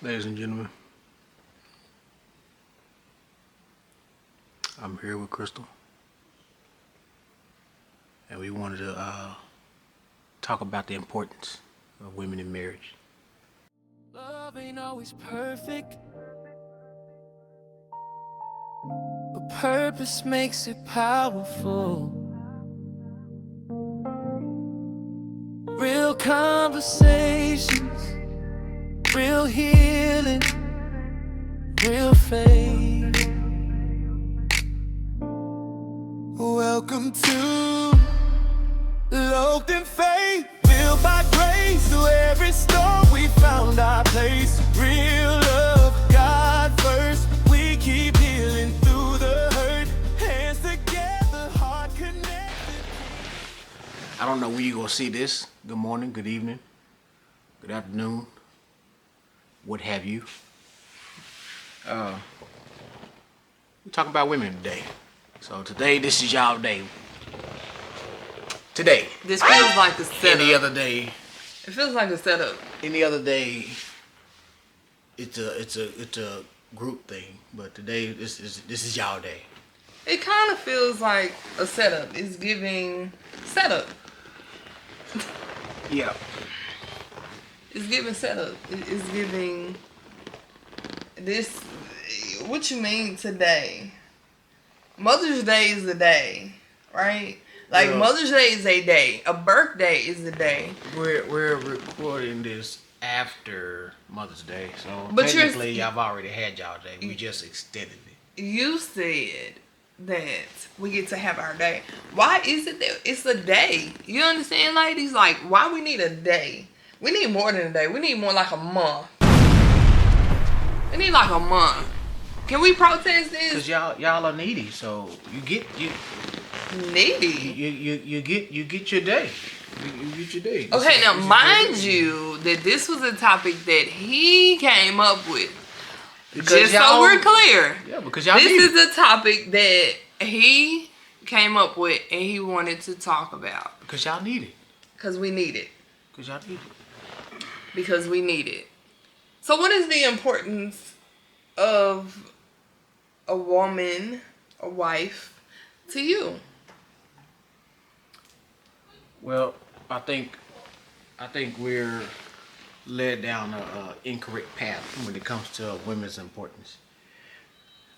Ladies and gentlemen, I'm here with Crystal, and we wanted to talk about the importance of women in marriage. Love ain't always perfect, but purpose makes it powerful. Real conversations, real healing, real faith. Welcome to Loc'd in faith, built by grace. Through every storm we found our place. Real love, God first. We keep healing through the hurt. Hands together, heart connected. I don't know when you're going to see this. Good morning, good evening, good afternoon, what have you. We're talking about women today. So today, this is y'all day. Today. This feels like a setup. Any other day. It feels like a setup. Any other day, it's a group thing. But today, this is y'all day. It kind of feels like a setup. It's giving setup. Yeah. It's giving setup. It's giving this. What you mean today? Mother's Day is a day, right? Like Well, Mother's Day is a day. A birthday is a day. We're recording this after Mother's Day, so But technically y'all already had y'all day. We just extended it. You said that we get to have our day. Why is it that it's a day? You understand, ladies? Like, why we need a day? We need more than a day. We need more like a month. We need like a month. Can we protest this? Cause y'all are needy, so you get Needy. you get your day. You get your day. Okay, now This is mind your day. you that this was a topic that he came up with. Because Just so y'all- we're clear. Yeah, because y'all This need it. is a topic that he came up with and he wanted to talk about. Because y'all need it. Because we need it. Because y'all need it. Because we need it. So what is the importance of a woman, a wife, to you? Well, I think we're led down a incorrect path when it comes to women's importance.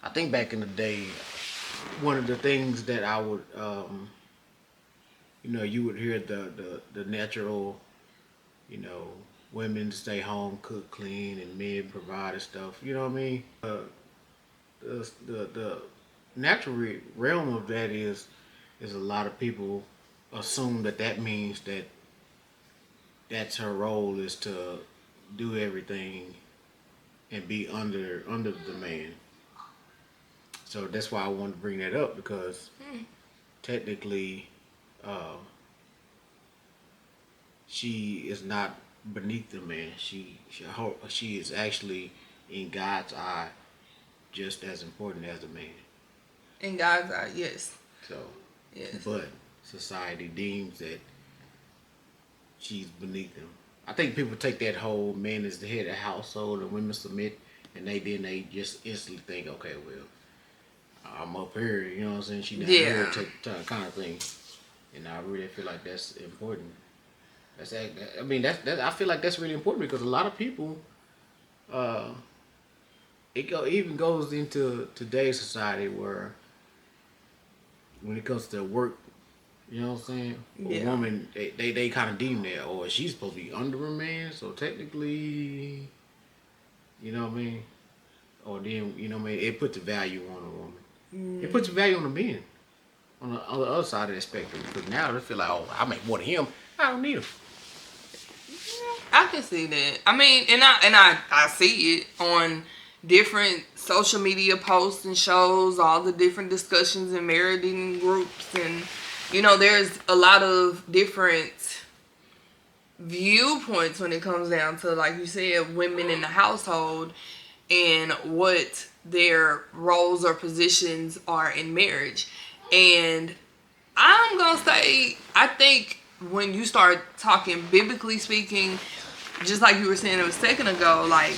I think back in the day, one of the things that I would, you would hear the natural, women stay home, cook, clean, and men provide and stuff. You know what I mean? The natural realm of that is a lot of people assume that means that's her role, is to do everything and be under the man. So that's why I wanted to bring that up, because technically she is not beneath the man. She is actually, in God's eye, just as important as the man. In God's eye, yes. So, Yes. but society deems that she's beneath them. I think people take that whole man is the head of the household and women submit, and they just instantly think, okay, well, I'm up here, you know what I'm saying? She down here, kind of thing. And I really feel like that's important. I feel like that's really important, because a lot of people, even goes into today's society where, when it comes to work, you know what I'm saying? Yeah. A woman, they kind of deem that, or she's supposed to be under a man, so technically, you know what I mean? Or then, you know what I mean? It puts a value on a woman. It puts a value on the men, on the other side of the spectrum. Because now they feel like, oh, I make more than him, I don't need him. I can see that. I mean, and I see it on different social media posts and shows, all the different discussions in marriage groups, and there's a lot of different viewpoints when it comes down to, like you said, women in the household and what their roles or positions are in marriage. And I'm gonna say, I think when you start talking biblically speaking, just like you were saying a second ago, like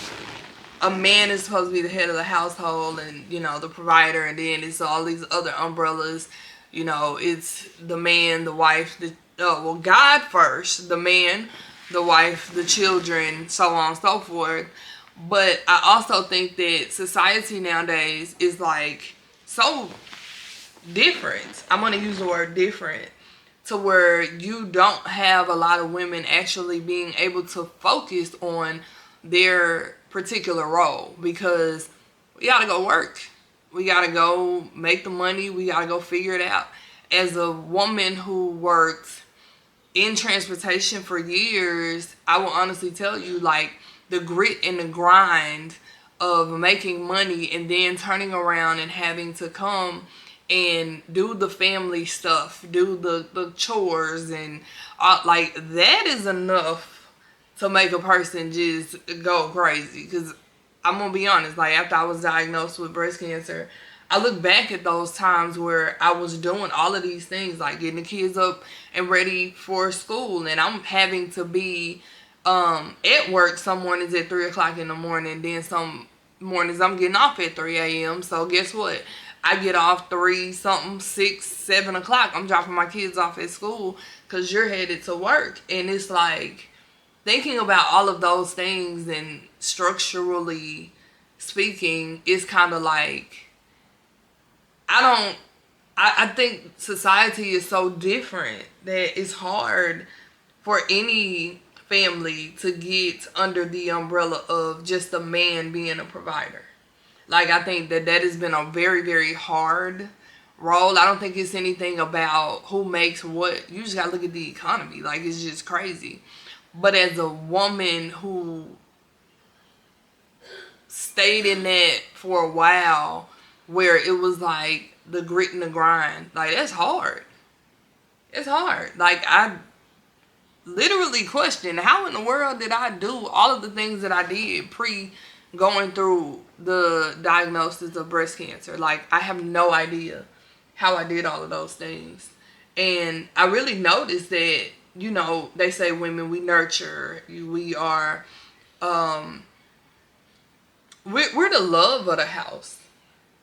a man is supposed to be the head of the household and, you know, the provider, and then it's all these other umbrellas. You know, it's the man, the wife, God first, the man, the wife, the children, so on and so forth. But I also think that society nowadays is like so different. I'm going to use the word different, to where you don't have a lot of women actually being able to focus on their particular role, because we gotta go work. We gotta go make the money. We gotta go figure it out. As a woman who worked in transportation for years, I will honestly tell you, like, the grit and the grind of making money and then turning around and having to come and do the family stuff, do the chores, and like, that is enough to make a person just go crazy. Because I'm gonna be honest, like, after I was diagnosed with breast cancer, I look back at those times where I was doing all of these things, like getting the kids up and ready for school, and I'm having to be at work some mornings at 3 o'clock in the morning. Then some mornings I'm getting off at 3 a.m. So guess what? I get off 6, 7 o'clock. I'm dropping my kids off at school because you're headed to work. And it's like, thinking about all of those things and structurally speaking, it's kind of like, I think society is so different that it's hard for any family to get under the umbrella of just a man being a provider. Like, I think that has been a very, very hard role. I don't think it's anything about who makes what. You just gotta look at the economy. Like, it's just crazy. But as a woman who stayed in that for a while, where it was like the grit and the grind, like, that's hard. It's hard. Like, I literally questioned, how in the world did I do all of the things that I did pre going through the diagnosis of breast cancer? Like, I have no idea how I did all of those things. And I really noticed that, you know, they say women, we nurture. We are, we're the love of the house.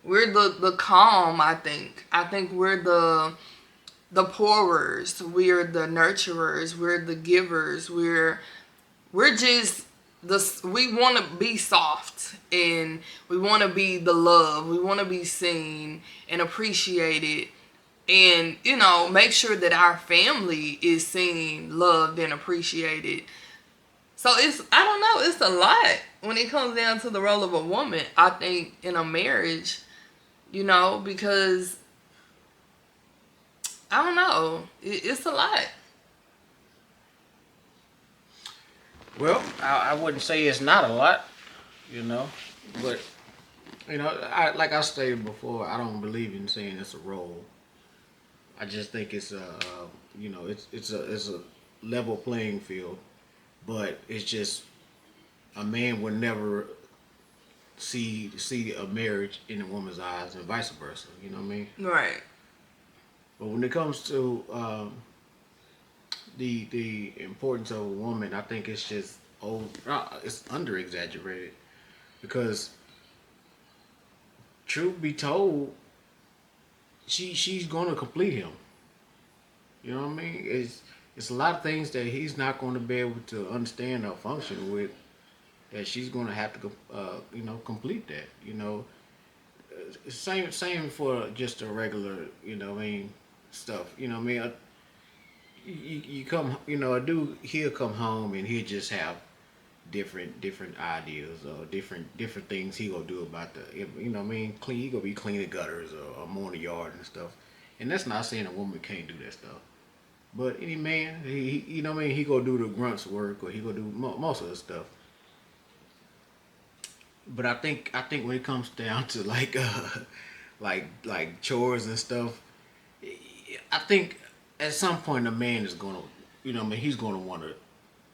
We're the calm, I think. I think we're the pourers. We're the nurturers. We're the givers. We're just we want to be soft, and we want to be the love. We want to be seen and appreciated, and, you know, make sure that our family is seen, loved, and appreciated. So it's, I don't know, it's a lot when it comes down to the role of a woman, I think, in a marriage, you know, because I don't know, it's a lot. Well, I wouldn't say it's not a lot, you know, but, you know, like I stated before, I don't believe in saying it's a role. I just think it's you know, it's a level playing field, but it's just, a man would never see a marriage in a woman's eyes and vice versa. You know what I mean? Right. But when it comes to the importance of a woman, I think it's just it's under exaggerated, because truth be told, she's gonna complete him. You know what I mean? It's a lot of things that he's not going to be able to understand or function with, that she's going to have to you know, complete that. You know, same for just a regular, you know what I mean, stuff. You know what I mean? You come, you know, a dude, he'll come home and he'll just have different ideas or different things he gonna do about the, you know what I mean, he gonna be cleaning gutters or mowing the yard and stuff. And that's not saying a woman can't do that stuff, but any man, he you know what I mean, he gonna do the grunts work, or he gonna do most of the stuff. But I think when it comes down to like like chores and stuff, I think at some point a man is gonna, you know what I mean, he's gonna want to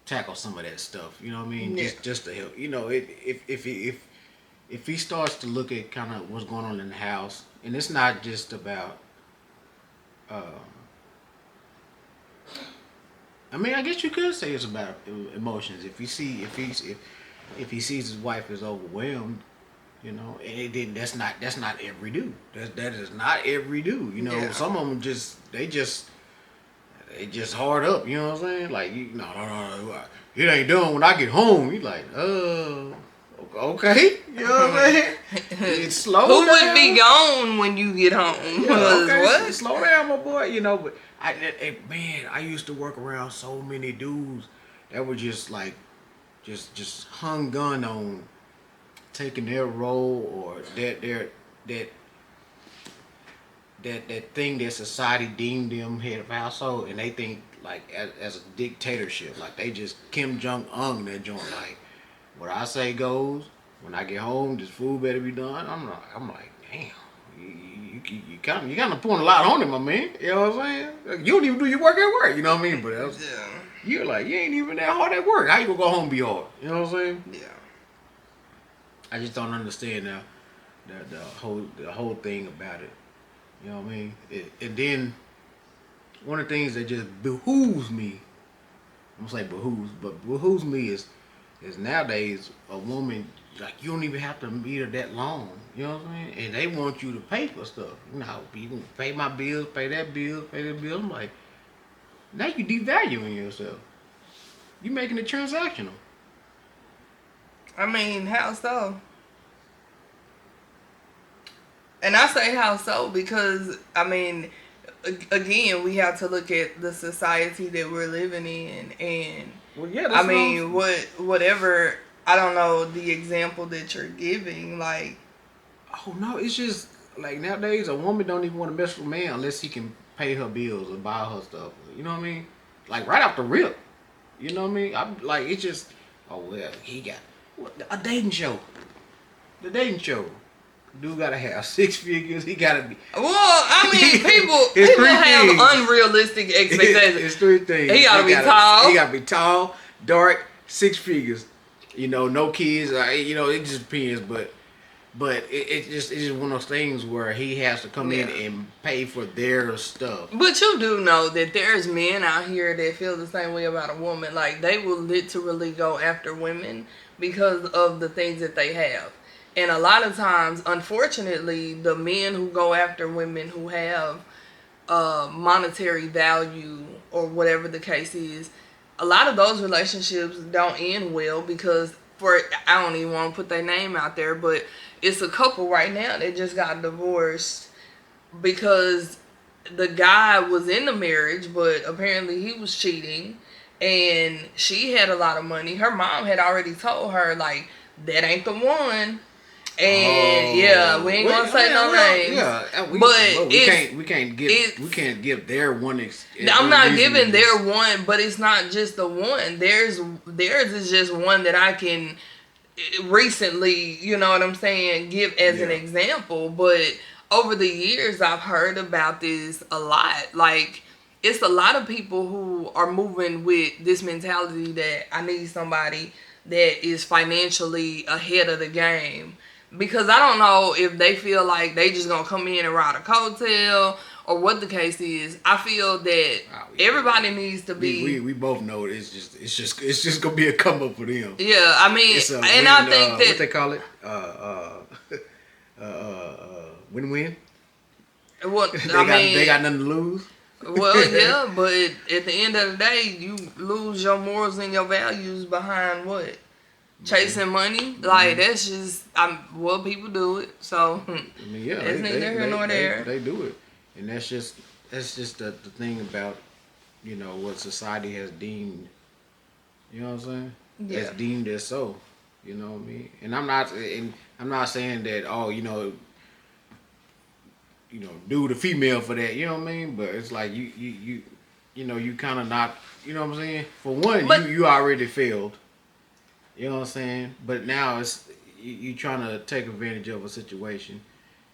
tackle some of that stuff. You know what I mean? Yeah. Just to help. You know, if he starts to look at kind of what's going on in the house, and it's not just about, I mean, I guess you could say it's about emotions. If if he sees his wife is overwhelmed, you know, and it didn't. That's not every dude. That is not every dude. You know, Yeah. some of them they just hard up. You know what I'm saying? Like, no. It ain't done when I get home. You like, okay. You know what I'm saying? It's slow. Who down. would be gone when you get home? Yeah, 'Cause okay, what? slow down, my boy. You know, but man, I used to work around so many dudes that were just like, just hung gun on taking their role or that thing that society deemed them head of household, and they think like as a dictatorship, like they just Kim Jong Un that joint. Like, what I say goes. When I get home, this food better be done. I'm like, damn. You kind of putting a lot on it, my man. You know what I'm saying? Like, you don't even do your work at work. You know what I mean? But you're like, you ain't even that hard at work. How you gonna go home and be hard? You know what I'm saying? Yeah. I just don't understand now the whole thing about it. You know what I mean? And then one of the things that just behooves me, I'm gonna say behooves, but behooves me is nowadays a woman, like, you don't even have to meet her that long. You know what I mean? And they want you to pay for stuff. You know, you can pay my bills, pay that bill, pay that bill. I'm like, now you devaluing yourself. You making it transactional. I mean, how so? And I say how so because, I mean, again, we have to look at the society that we're living in. And, Well, yeah, I mean, whatever, I don't know, the example that you're giving, like... Oh, no, it's just, like, nowadays, a woman don't even want to mess with a man unless he can pay her bills or buy her stuff. You know what I mean? Like, right off the rip. You know what I mean? I'm like, it's just, oh, well, he got a dating show. The dating show. Dude gotta have 6 figures. He gotta be. Well, I mean, people It's have 3 things. unrealistic expectations. It's 3 things. He gotta be tall. He gotta be tall, dark, 6 figures. You know, no kids. You know, it just depends. But it's just one of those things where he has to come in and pay for their stuff. But you do know that there's men out here that feel the same way about a woman. Like, they will literally go after women because of the things that they have. And a lot of times, unfortunately, the men who go after women who have monetary value or whatever the case is, a lot of those relationships don't end well because, I don't even want to put their name out there, but it's a couple right now that just got divorced because the guy was in the marriage, but apparently he was cheating and she had a lot of money. Her mom had already told her, like, that ain't the one. And we ain't gonna say no names. Yeah, we can't give their one. I'm not giving their one, but it's not just the one. Theirs is just one that I can recently, you know what I'm saying, give as an example. But over the years, I've heard about this a lot. Like, it's a lot of people who are moving with this mentality that I need somebody that is financially ahead of the game. Because I don't know if they feel like they just gonna come in and ride a coattail or what the case is. I feel that everybody needs to be. We both know it's just gonna be a come up for them. Yeah, I mean, and I think that what they call it, win-win. What they got nothing to lose. Well, yeah, but at the end of the day, you lose your morals and your values behind what? Chasing money, like that's just people do it. So I mean, yeah, it's neither here nor there. They do it, and that's just the thing about, you know, what society has deemed. You know what I'm saying? Yeah. That's deemed as so. You know what I mean? And I'm not saying that do the female for that. You know what I mean? But it's like you know, you kind of not. You know what I'm saying? For one, you already failed. You know what I'm saying? But now it's you trying to take advantage of a situation,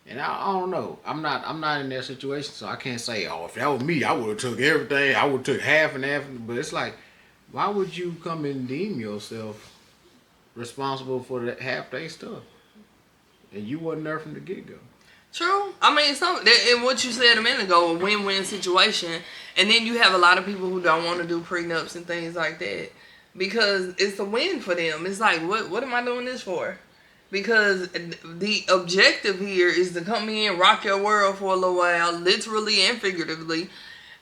and I don't know. I'm not in that situation, so I can't say, oh, if that was me, I would have took everything. I would have took half and half. But it's like, why would you come and deem yourself responsible for that half day stuff, and you wasn't there from the get go? True. I mean, and what you said a minute ago, a win-win situation, and then you have a lot of people who don't want to do prenups and things like that. because it's a win for them. It's like, what am I doing this for? Because the objective here is to come in, rock your world for a little while, literally and figuratively,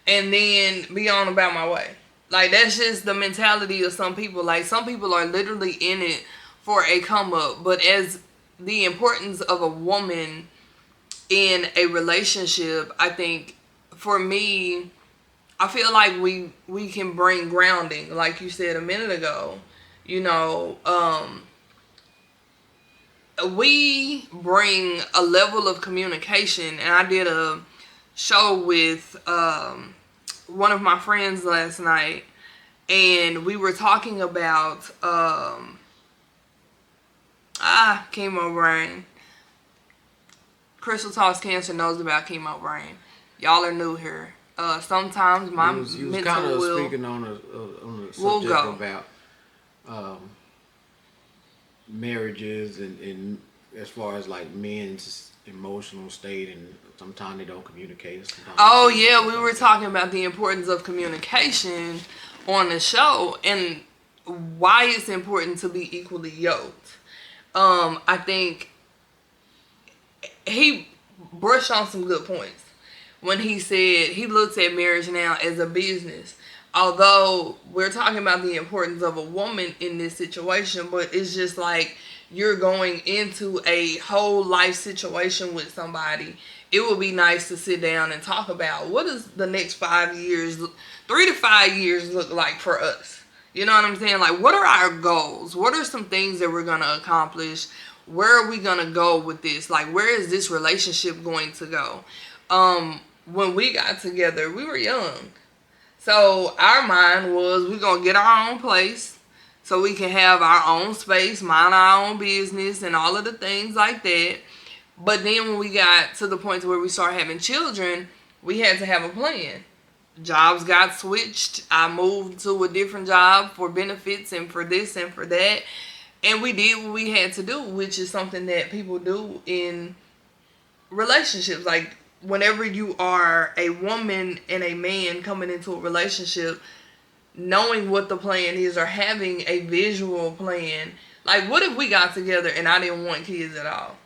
and then be on about my way. Like, that's just the mentality of some people. Like, some people are literally in it for a come up. But as the importance of a woman in a relationship, I think, for me, I feel like we can bring grounding, like you said a minute ago. You know, we bring a level of communication, and I did a show with one of my friends last night, and we were talking about chemo brain. Crystal Talks Cancer knows about chemo brain. Y'all are new here. Sometimes my you was mental kind of will speaking on a subject about marriages and as far as like men's emotional state, and sometimes they don't communicate. Oh yeah, we were talking about the importance of communication on the show and why it's important to be equally yoked. I think he brushed on some good points when he said he looks at marriage now as a business. Although we're talking about the importance of a woman in this situation, but it's just like you're going into a whole life situation with somebody. It would be nice to sit down and talk about what does the next 5 years, 3 to 5 years look like for us. You know what I'm saying? Like, what are our goals? What are some things that we're going to accomplish? Where are we going to go with this? Like, where is this relationship going to go? When we got together, we were young. So our mind was we're going to get our own place so we can have our own space, mind our own business, and all of the things like that. But then when we got to the point where we started having children, we had to have a plan. Jobs got switched. I moved to a different job for benefits and for this and for that. And we did what we had to do, which is something that people do in relationships. Like, whenever you are a woman and a man coming into a relationship, knowing what the plan is or having a visual plan. Like, what if we got together and I didn't want kids at all?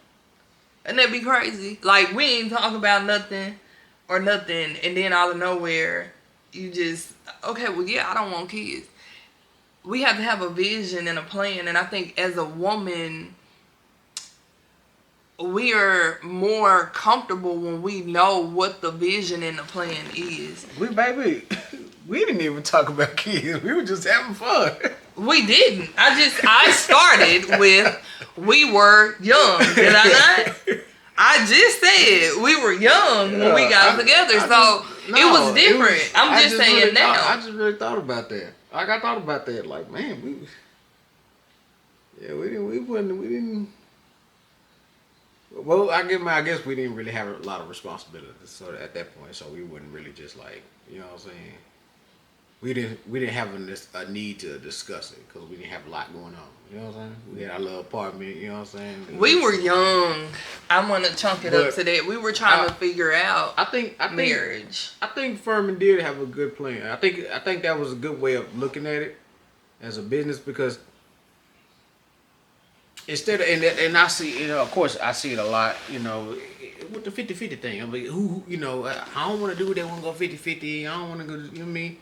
Wouldn't that be crazy? Like, we ain't talking about nothing or nothing, and then out of nowhere, you just, okay, well, yeah, I don't want kids. We have to have a vision and a plan, and I think as a woman, we are more comfortable when we know what the vision and the plan is. We didn't even talk about kids. We were just having fun. We didn't. I started with we were young. Did I not? I just said we were young when we got together. It was different. I'm just saying really now. I just really thought about that. Like, I thought about that. Like, man, we didn't. Well, I guess we didn't really have a lot of responsibilities. So at that point, so we wouldn't really just like, you know what I'm saying. We didn't have a need to discuss it because we didn't have a lot going on. You know what I'm saying? We had our little apartment. You know what I'm saying? We were young. I'm gonna chunk it up to that. We were trying to figure out. I think marriage. I think Furman did have a good plan. I think that was a good way of looking at it as a business, because instead of and I see, you know, of course I see it a lot, you know, with the 50-50 thing. I mean, who you know, I don't want to do that. Want to go 50-50. I don't want to go. You know what I mean?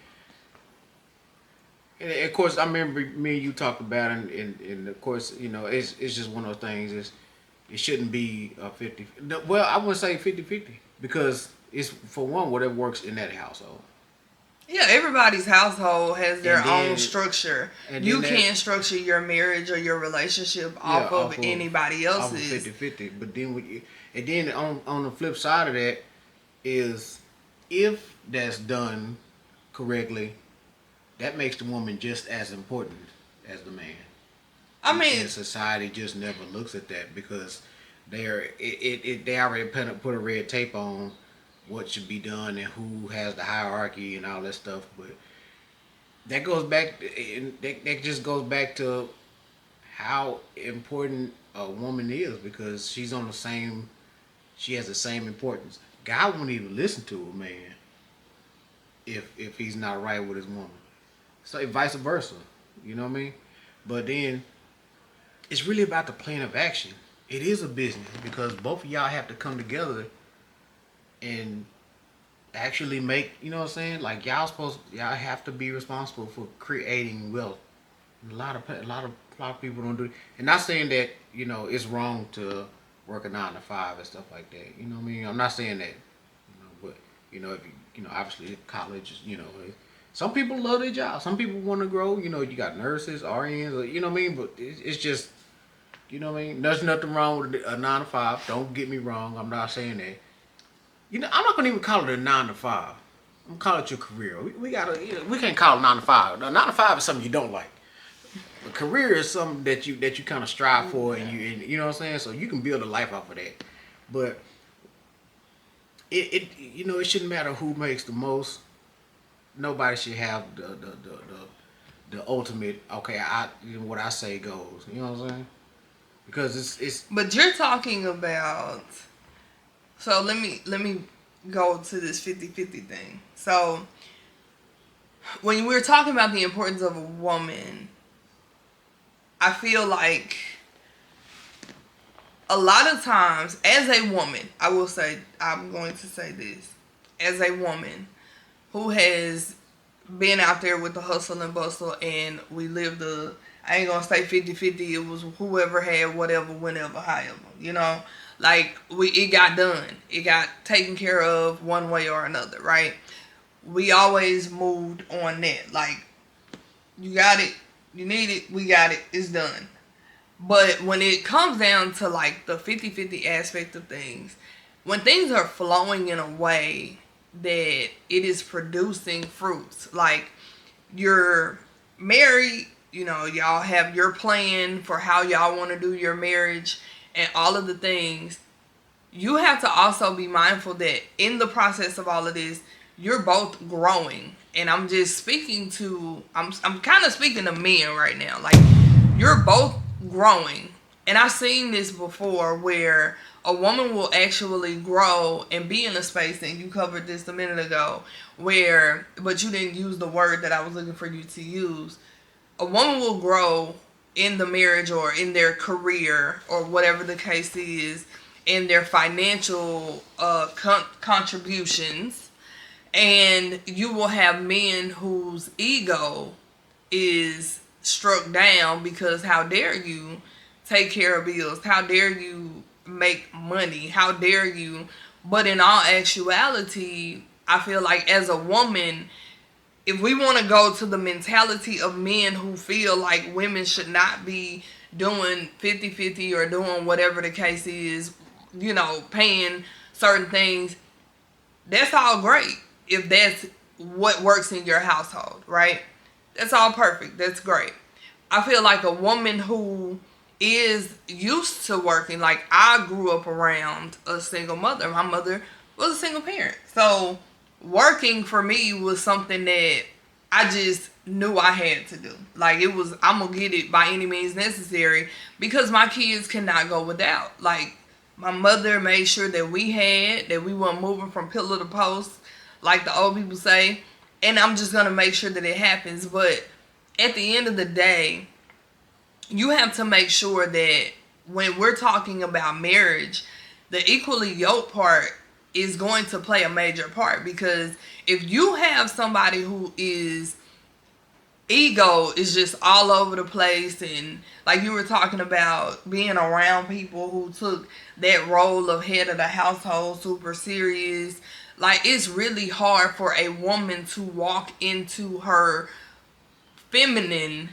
And of course, I remember me and you talked about it, and of course, you know, it's just one of those things. It shouldn't be a 50. Well, I wouldn't say 50-50 because it's, for one, whatever works in that household. Yeah, everybody's household has their own structure. You can't structure your marriage or your relationship off of anybody else's. Off of 50-50. But then on the flip side of that is, if that's done correctly, that makes the woman just as important as the man. I mean, and society just never looks at that because they already put a red tape on what should be done and who has the hierarchy and all that stuff. But that goes back. That just goes back to how important a woman is, because she's on the same. She has the same importance. God won't even listen to a man if he's not right with his woman. So vice versa. You know what I mean? But then it's really about the plan of action. It is a business because both of y'all have to come together and actually make, you know what I'm saying? Like y'all have to be responsible for creating wealth. A lot of people don't do it. And not saying that, you know, it's wrong to work a 9 to 5 and stuff like that. You know what I mean? I'm not saying that. But you know, if you know, obviously college, you know, some people love their job. Some people want to grow. You know, you got nurses, RNs, you know what I mean. But it's just, you know what I mean. There's nothing wrong with a 9 to 5. Don't get me wrong. I'm not saying that. You know, I'm not gonna even call it a 9 to 5. I'm gonna call it your career. We gotta, you know, we can't call it 9 to 5. Now, 9 to 5 is something you don't like. A career is something that you kind of strive for, and you know what I'm saying. So you can build a life off of that. But it you know, it shouldn't matter who makes the most. Nobody should have the ultimate. Okay, you know, what I say goes. You know what I'm saying? Because it's. But you're talking about. So let me go to this 50-50 thing. So when we're talking about the importance of a woman, I feel like a lot of times, as a woman, I'm going to say this, as a woman who has been out there with the hustle and bustle, and we lived I ain't gonna say 50-50, it was whoever had whatever, whenever, however, you know, like it got done. It got taken care of one way or another, right? We always moved on that. Like, you got it, you need it, we got it, it's done. But when it comes down to like the 50-50 aspect of things, when things are flowing in a way that it is producing fruits, like you're married, you know, y'all have your plan for how y'all want to do your marriage and all of the things, you have to also be mindful that in the process of all of this, you're both growing. And I'm just speaking to, I'm kind of speaking to men right now. Like, you're both growing. And I've seen this before where a woman will actually grow and be in a space, and you covered this a minute ago, but you didn't use the word that I was looking for you to use. A woman will grow in the marriage or in their career or whatever the case is, in their financial contributions. And you will have men whose ego is struck down because how dare you take care of bills? How dare you make money? How dare you? But in all actuality, I feel like as a woman, if we want to go to the mentality of men who feel like women should not be doing 50-50 or doing whatever the case is, you know, paying certain things, that's all great. If that's what works in your household, right? That's all perfect. That's great. I feel like a woman who is used to working, like I grew up around a single mother. My mother was a single parent. So working for me was something that I just knew I had to do. Like, it was, I'm going to get it by any means necessary because my kids cannot go without. Like, my mother made sure that we weren't moving from pillar to post, like the old people say. And I'm just going to make sure that it happens. But at the end of the day, you have to make sure that when we're talking about marriage, the equally yoked part is going to play a major part. Because if you have somebody who is ego is just all over the place, and like you were talking about being around people who took that role of head of the household super serious, like it's really hard for a woman to walk into her feminine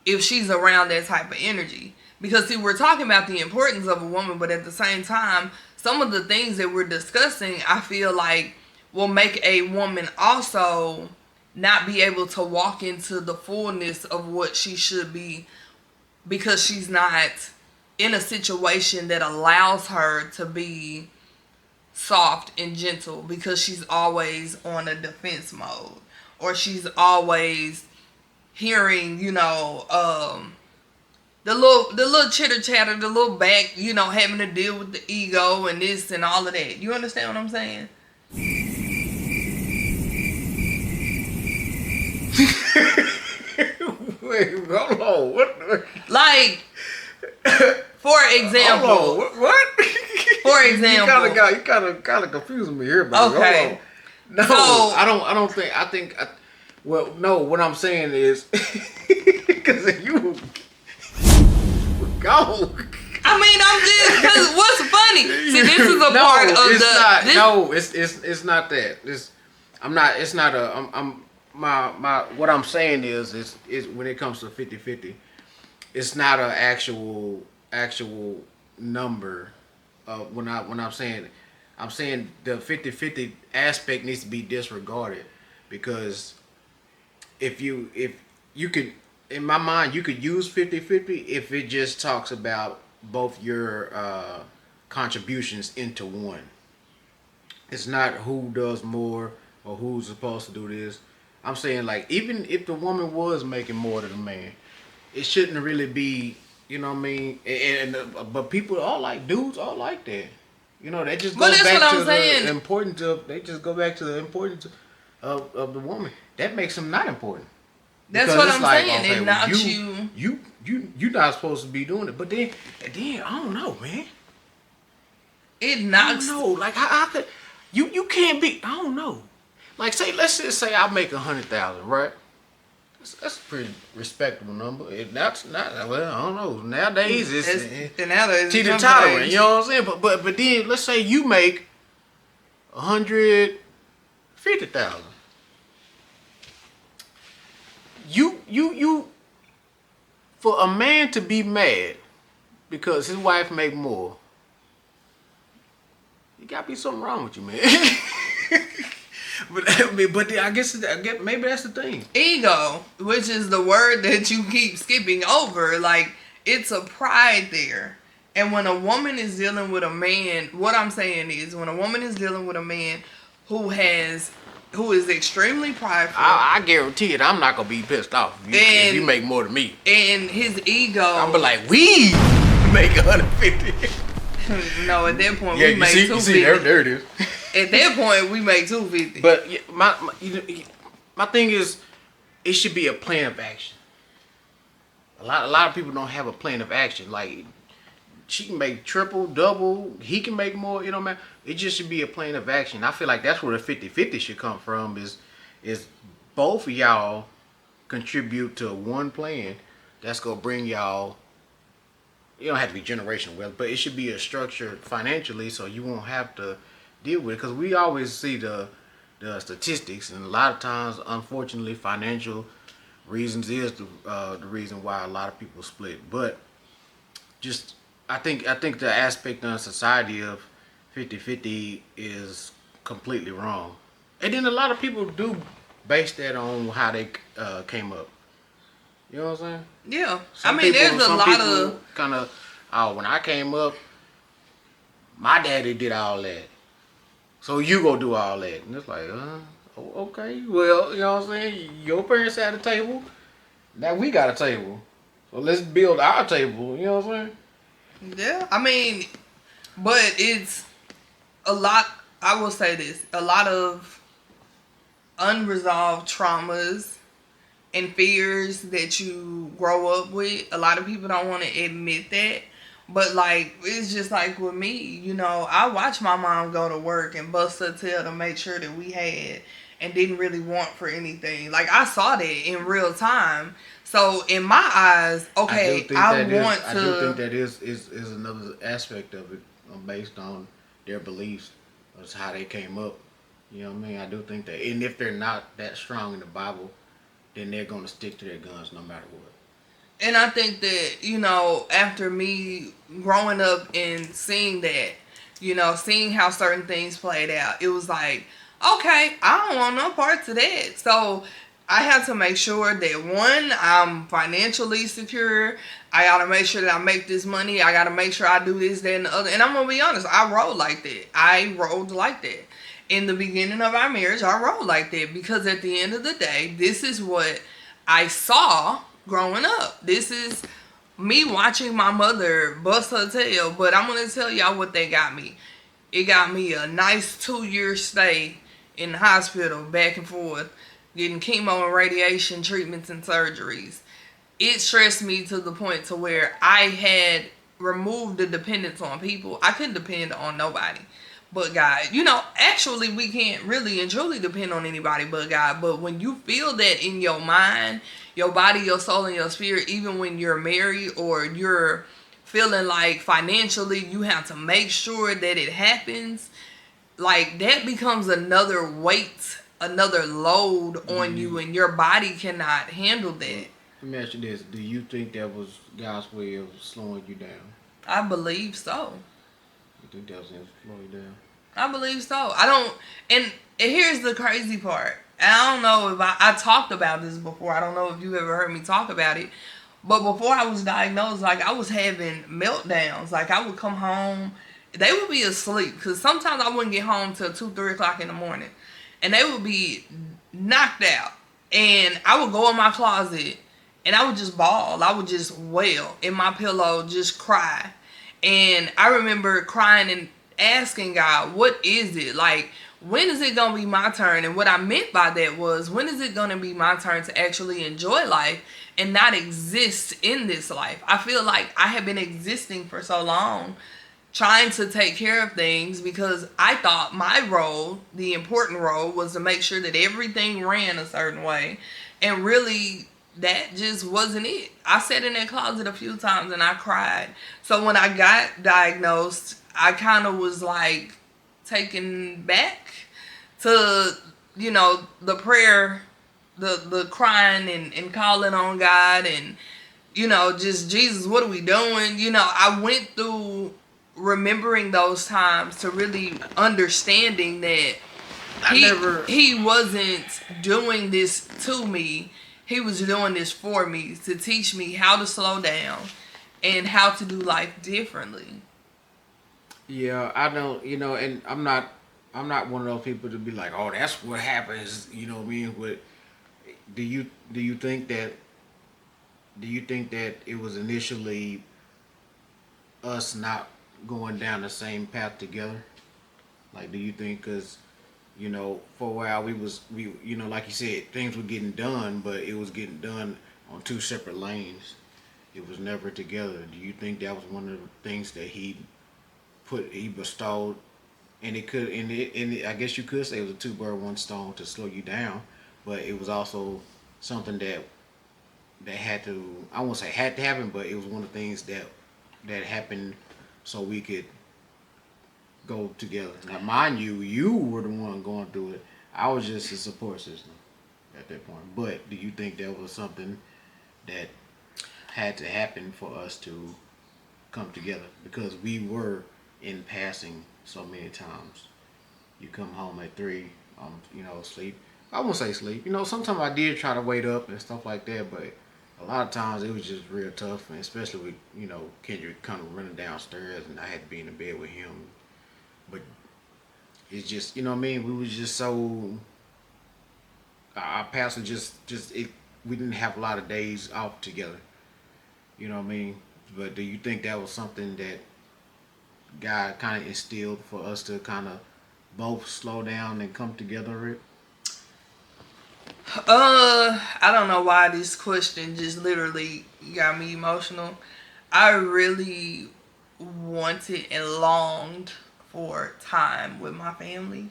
if she's around that type of energy. Because see, we're talking about the importance of a woman, but at the same time, some of the things that we're discussing, I feel like will make a woman also not be able to walk into the fullness of what she should be, because she's not in a situation that allows her to be soft and gentle, because she's always on a defense mode, or she's always hearing, you know, the little chitter chatter, the little back, you know, having to deal with the ego and this and all of that. You understand what I'm saying? Wait, hold on. What? Like, for example. Hold on. What? For example. You kind of confusing me here, baby. Okay. Hold on. No, So- I don't think. Well, no. What I'm saying is, because you go. I mean, I'm just because what's funny? See, this is a part of it's the. not. This, No, it's not that. I'm not. It's not a. I'm my. What I'm saying is when it comes to 50-50, it's not an actual number. When I'm saying the 50-50 aspect needs to be disregarded, because if you could, in my mind, you could use 50-50 if it just talks about both your contributions into one. It's not who does more or who's supposed to do this. I'm saying, like, even if the woman was making more than the man, it shouldn't really be, you know what I mean? But people all like, dudes all like that. You know, they just go But that's back what to I'm saying. the importance of, they just go back to the importance of the woman. That makes them not important. That's Because what it's I'm like, saying. okay, And well, not you. you're not supposed to be doing it. But then I don't know, man. It I knocks. don't know. Like, how could you can't be? I don't know. Like, let's just say I make 100,000, right? That's a pretty respectable number. That's not, well, I don't know. Nowadays it's And now there's teeter tottering. You know what I'm saying? But then let's say you make 150,000. You for a man to be mad because his wife make more, you gotta be something wrong with you, man. But I guess maybe that's the thing. Ego, which is the word that you keep skipping over. Like, it's a pride there. And when a woman is dealing with a man, what I'm saying is, when a woman is dealing with a man who is extremely prideful, I guarantee it, I'm not gonna be pissed off if you make more than me. and his ego, I'm be like, we make 150. no, at that point Yeah, we you make see, 250. there it is. At that point we make 250. But yeah, my thing is, it should be a plan of action. A lot of people don't have a plan of action. Like, she can make triple, double, he can make more, you know, man. It just should be a plan of action. I feel like that's where the 50-50 should come from, is both of y'all contribute to one plan that's gonna bring y'all. You don't have to be generational wealth, but it should be a structure financially, so you won't have to deal with it. Because we always see the statistics, and a lot of times, unfortunately, financial reasons is the reason why a lot of people split. But just I think the aspect on society of 50-50 is completely wrong. And then a lot of people do base that on how they came up. You know what I'm saying? Yeah. Some I mean, people- there's a some lot people of... kind of, when I came up, my daddy did all that. So you go do all that. And it's like, okay. Well, you know what I'm saying? Your parents had a table. Now we got a table. So let's build our table. You know what I'm saying? Yeah. I mean, but it's a lot... I will say this. A lot of unresolved traumas and fears that you grow up with. A lot of people don't want to admit that. But, like, it's just like with me, you know, I watched my mom go to work and bust her tail to make sure that we had and didn't really want for anything. Like, I saw that in real time. So, in my eyes, okay, I do think that is another aspect of it based on their beliefs. That's how they came up. You know what I mean? I do think that. And if they're not that strong in the Bible, then they're going to stick to their guns no matter what. And I think that, you know, after me growing up and seeing that, you know, seeing how certain things played out, it was like, okay, I don't want no parts of that. So I have to make sure that, one, I'm financially secure. I got to make sure that I make this money. I got to make sure I do this, that, and the other. And I'm going to be honest, I rolled like that. I rolled like that. In the beginning of our marriage, I rolled like that because at the end of the day, this is what I saw growing up. This is me watching my mother bust her tail. But I'm going to tell y'all what they got me. It got me a nice 2-year stay in the hospital, back and forth, getting chemo and radiation treatments and surgeries. it stressed me to the point to where I had removed the dependence on people. I couldn't depend on nobody but God. Actually, we can't really and truly depend on anybody but God. But when you feel that in your mind, your body, your soul, and your spirit, even when you're married or you're feeling like financially you have to make sure that it happens, like that becomes another weight, another load on you, and your body cannot handle that. Let me ask you this: do you think that was God's way of slowing you down? I believe so. You think that was him slowing you down? I believe so. I don't, and here's the crazy part. I don't know if I talked about this before. I don't know if you ever heard me talk about it. But before I was diagnosed, like I was having meltdowns. Like I would come home, they would be asleep. Because sometimes I wouldn't get home till 2, 3 o'clock in the morning. And they would be knocked out. And I would go in my closet and I would just bawl. I would just wail in my pillow, just cry. And I remember crying and asking God, what is it? Like, when is it going to be my turn? And what I meant by that was, when is it going to be my turn to actually enjoy life and not exist in this life? I feel like I have been existing for so long, trying to take care of things, because I thought my role, the important role, was to make sure that everything ran a certain way. And really, that just wasn't it. I sat in that closet a few times and I cried. So when I got diagnosed, I kind of was like taken back to, the prayer, the crying and calling on God and, just, Jesus, what are we doing? I went through remembering those times to really understanding that he wasn't doing this to me. He was doing this for me, to teach me how to slow down and how to do life differently. Yeah, I don't. And I'm not one of those people to be like, oh, that's what happens. You know what I mean? But do you think that it was initially us not going down the same path together? Like, do you think because for a while we like you said, things were getting done, but it was getting done on two separate lanes. It was never together. Do you think that was one of the things that he bestowed, and I guess you could say it was a two bird one stone to slow you down, but it was also something that had to, I won't say had to happen, but it was one of the things that happened so we could go together. Now, mind you, you were the one going through it. I was just a support system at that point. But do you think that was something that had to happen for us to come together? Because we were in passing so many times. You come home at 3, sleep. I won't say sleep. Sometimes I did try to wait up and stuff like that, but a lot of times it was just real tough, and especially with, Kendrick kind of running downstairs, and I had to be in the bed with him. But it's just, what I mean? We was just so, our paths were we didn't have a lot of days off together. You know what I mean? But do you think that was something that God kind of instilled for us to kind of both slow down and come together, Rick? I don't know why this question just literally got me emotional. I really wanted and longed for time with my family.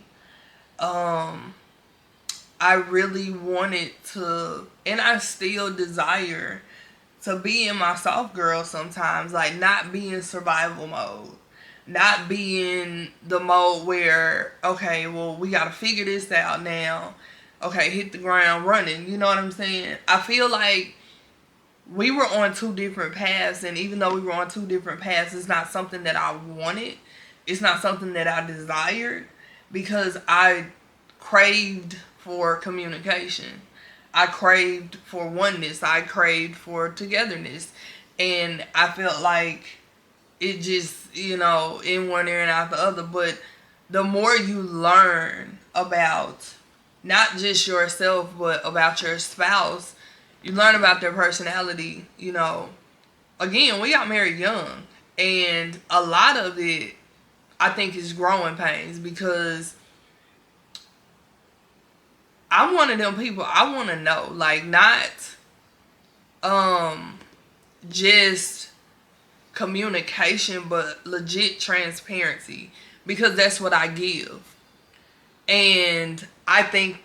I really wanted to, and I still desire to be in my soft girl sometimes, like not be in survival mode. Not be in the mode where, okay, well, we got to figure this out now. Okay, hit the ground running. You know what I'm saying? I feel like we were on two different paths, and even though we were on two different paths, it's not something that I wanted. It's not something that I desired, because I craved for communication. I craved for oneness. I craved for togetherness. And I felt like it just, in one ear and out the other. But the more you learn about not just yourself, but about your spouse, you learn about their personality. Again, we got married young, and a lot of it, I think, is growing pains, because I'm one of them people, I want to know, like, not just communication, but legit transparency, because that's what I give. And I think,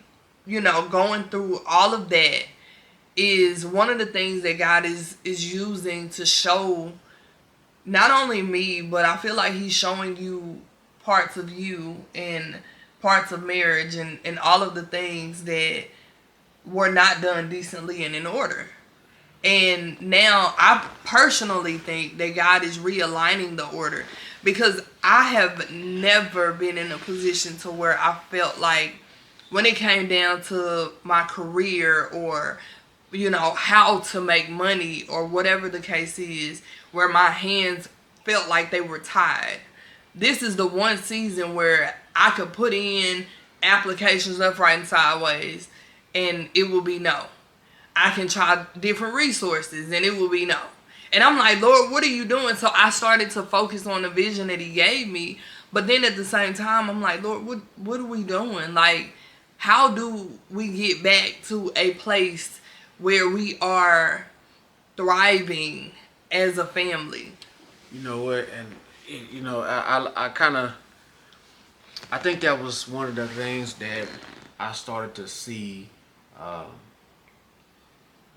going through all of that is one of the things that God is using to show not only me, but I feel like he's showing you parts of you and parts of marriage and all of the things that were not done decently and in order. And now I personally think that God is realigning the order, because I have never been in a position to where I felt like when it came down to my career, or how to make money, or whatever the case is, where my hands felt like they were tied. This is the one season where I could put in applications left, right, and sideways, and it will be no. I can try different resources and it will be no. And I'm like, Lord, what are you doing? So I started to focus on the vision that he gave me. But then at the same time, I'm like, Lord, what are we doing? Like, how do we get back to a place where we are thriving as a family? You know what? And I kind of, I think that was one of the things that I started to see,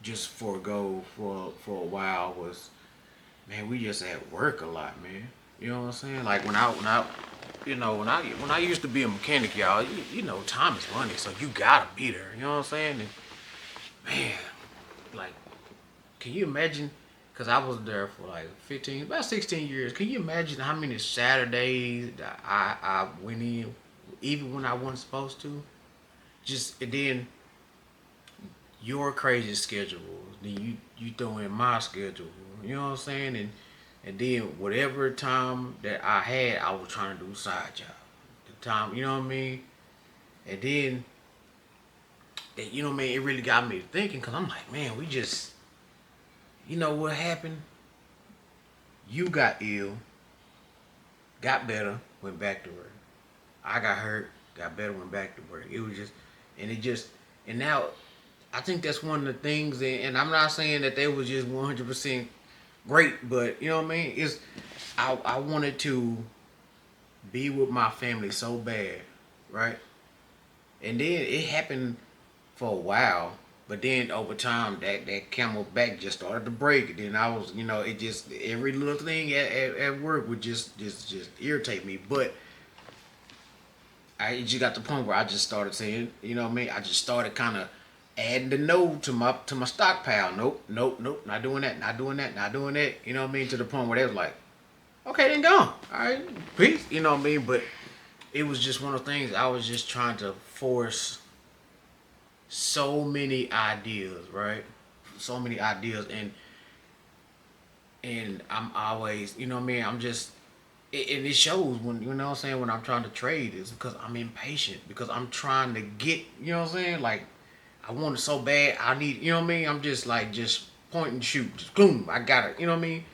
just forego for a while was, man, we just at work a lot, man. You know what I'm saying? Like when I used to be a mechanic, y'all, time is money, so you gotta be there. You know what I'm saying? And man, like, can you imagine? Cause I was there for like about 16 years. Can you imagine how many Saturdays that I went in, even when I wasn't supposed to? And then your crazy schedule, then you throw in my schedule. You know what I'm saying? And then whatever time that I had, I was trying to do a side job. The time, you know what I mean? And then, you know what I mean? It really got me thinking, because I'm like, man, we just, you know what happened? You got ill, got better, went back to work. I got hurt, got better, went back to work. It was just, and now, I think that's one of the things, and I'm not saying that they was just 100% great, but you know what I mean? I wanted to be with my family so bad, right? And then it happened for a while, but then over time that camel back just started to break. And then I was, it just, every little thing at work would just irritate me. But I just got to the point where I just started saying, you know what I mean? I just started kind of adding the no to my stockpile. Nope, not doing that, not doing that, not doing that. You know what I mean? To the point where they was like, okay, then go. All right, peace. You know what I mean? But it was just one of the things. I was just trying to force so many ideas, right? So many ideas, and I'm always, you know what I mean? I'm just, and it shows when, you know what I'm saying, when I'm trying to trade, is because I'm impatient, because I'm trying to get, you know what I'm saying? Like, I want it so bad, I need, you know what I mean? I'm just like, just point and shoot, just boom, I got it, you know what I mean?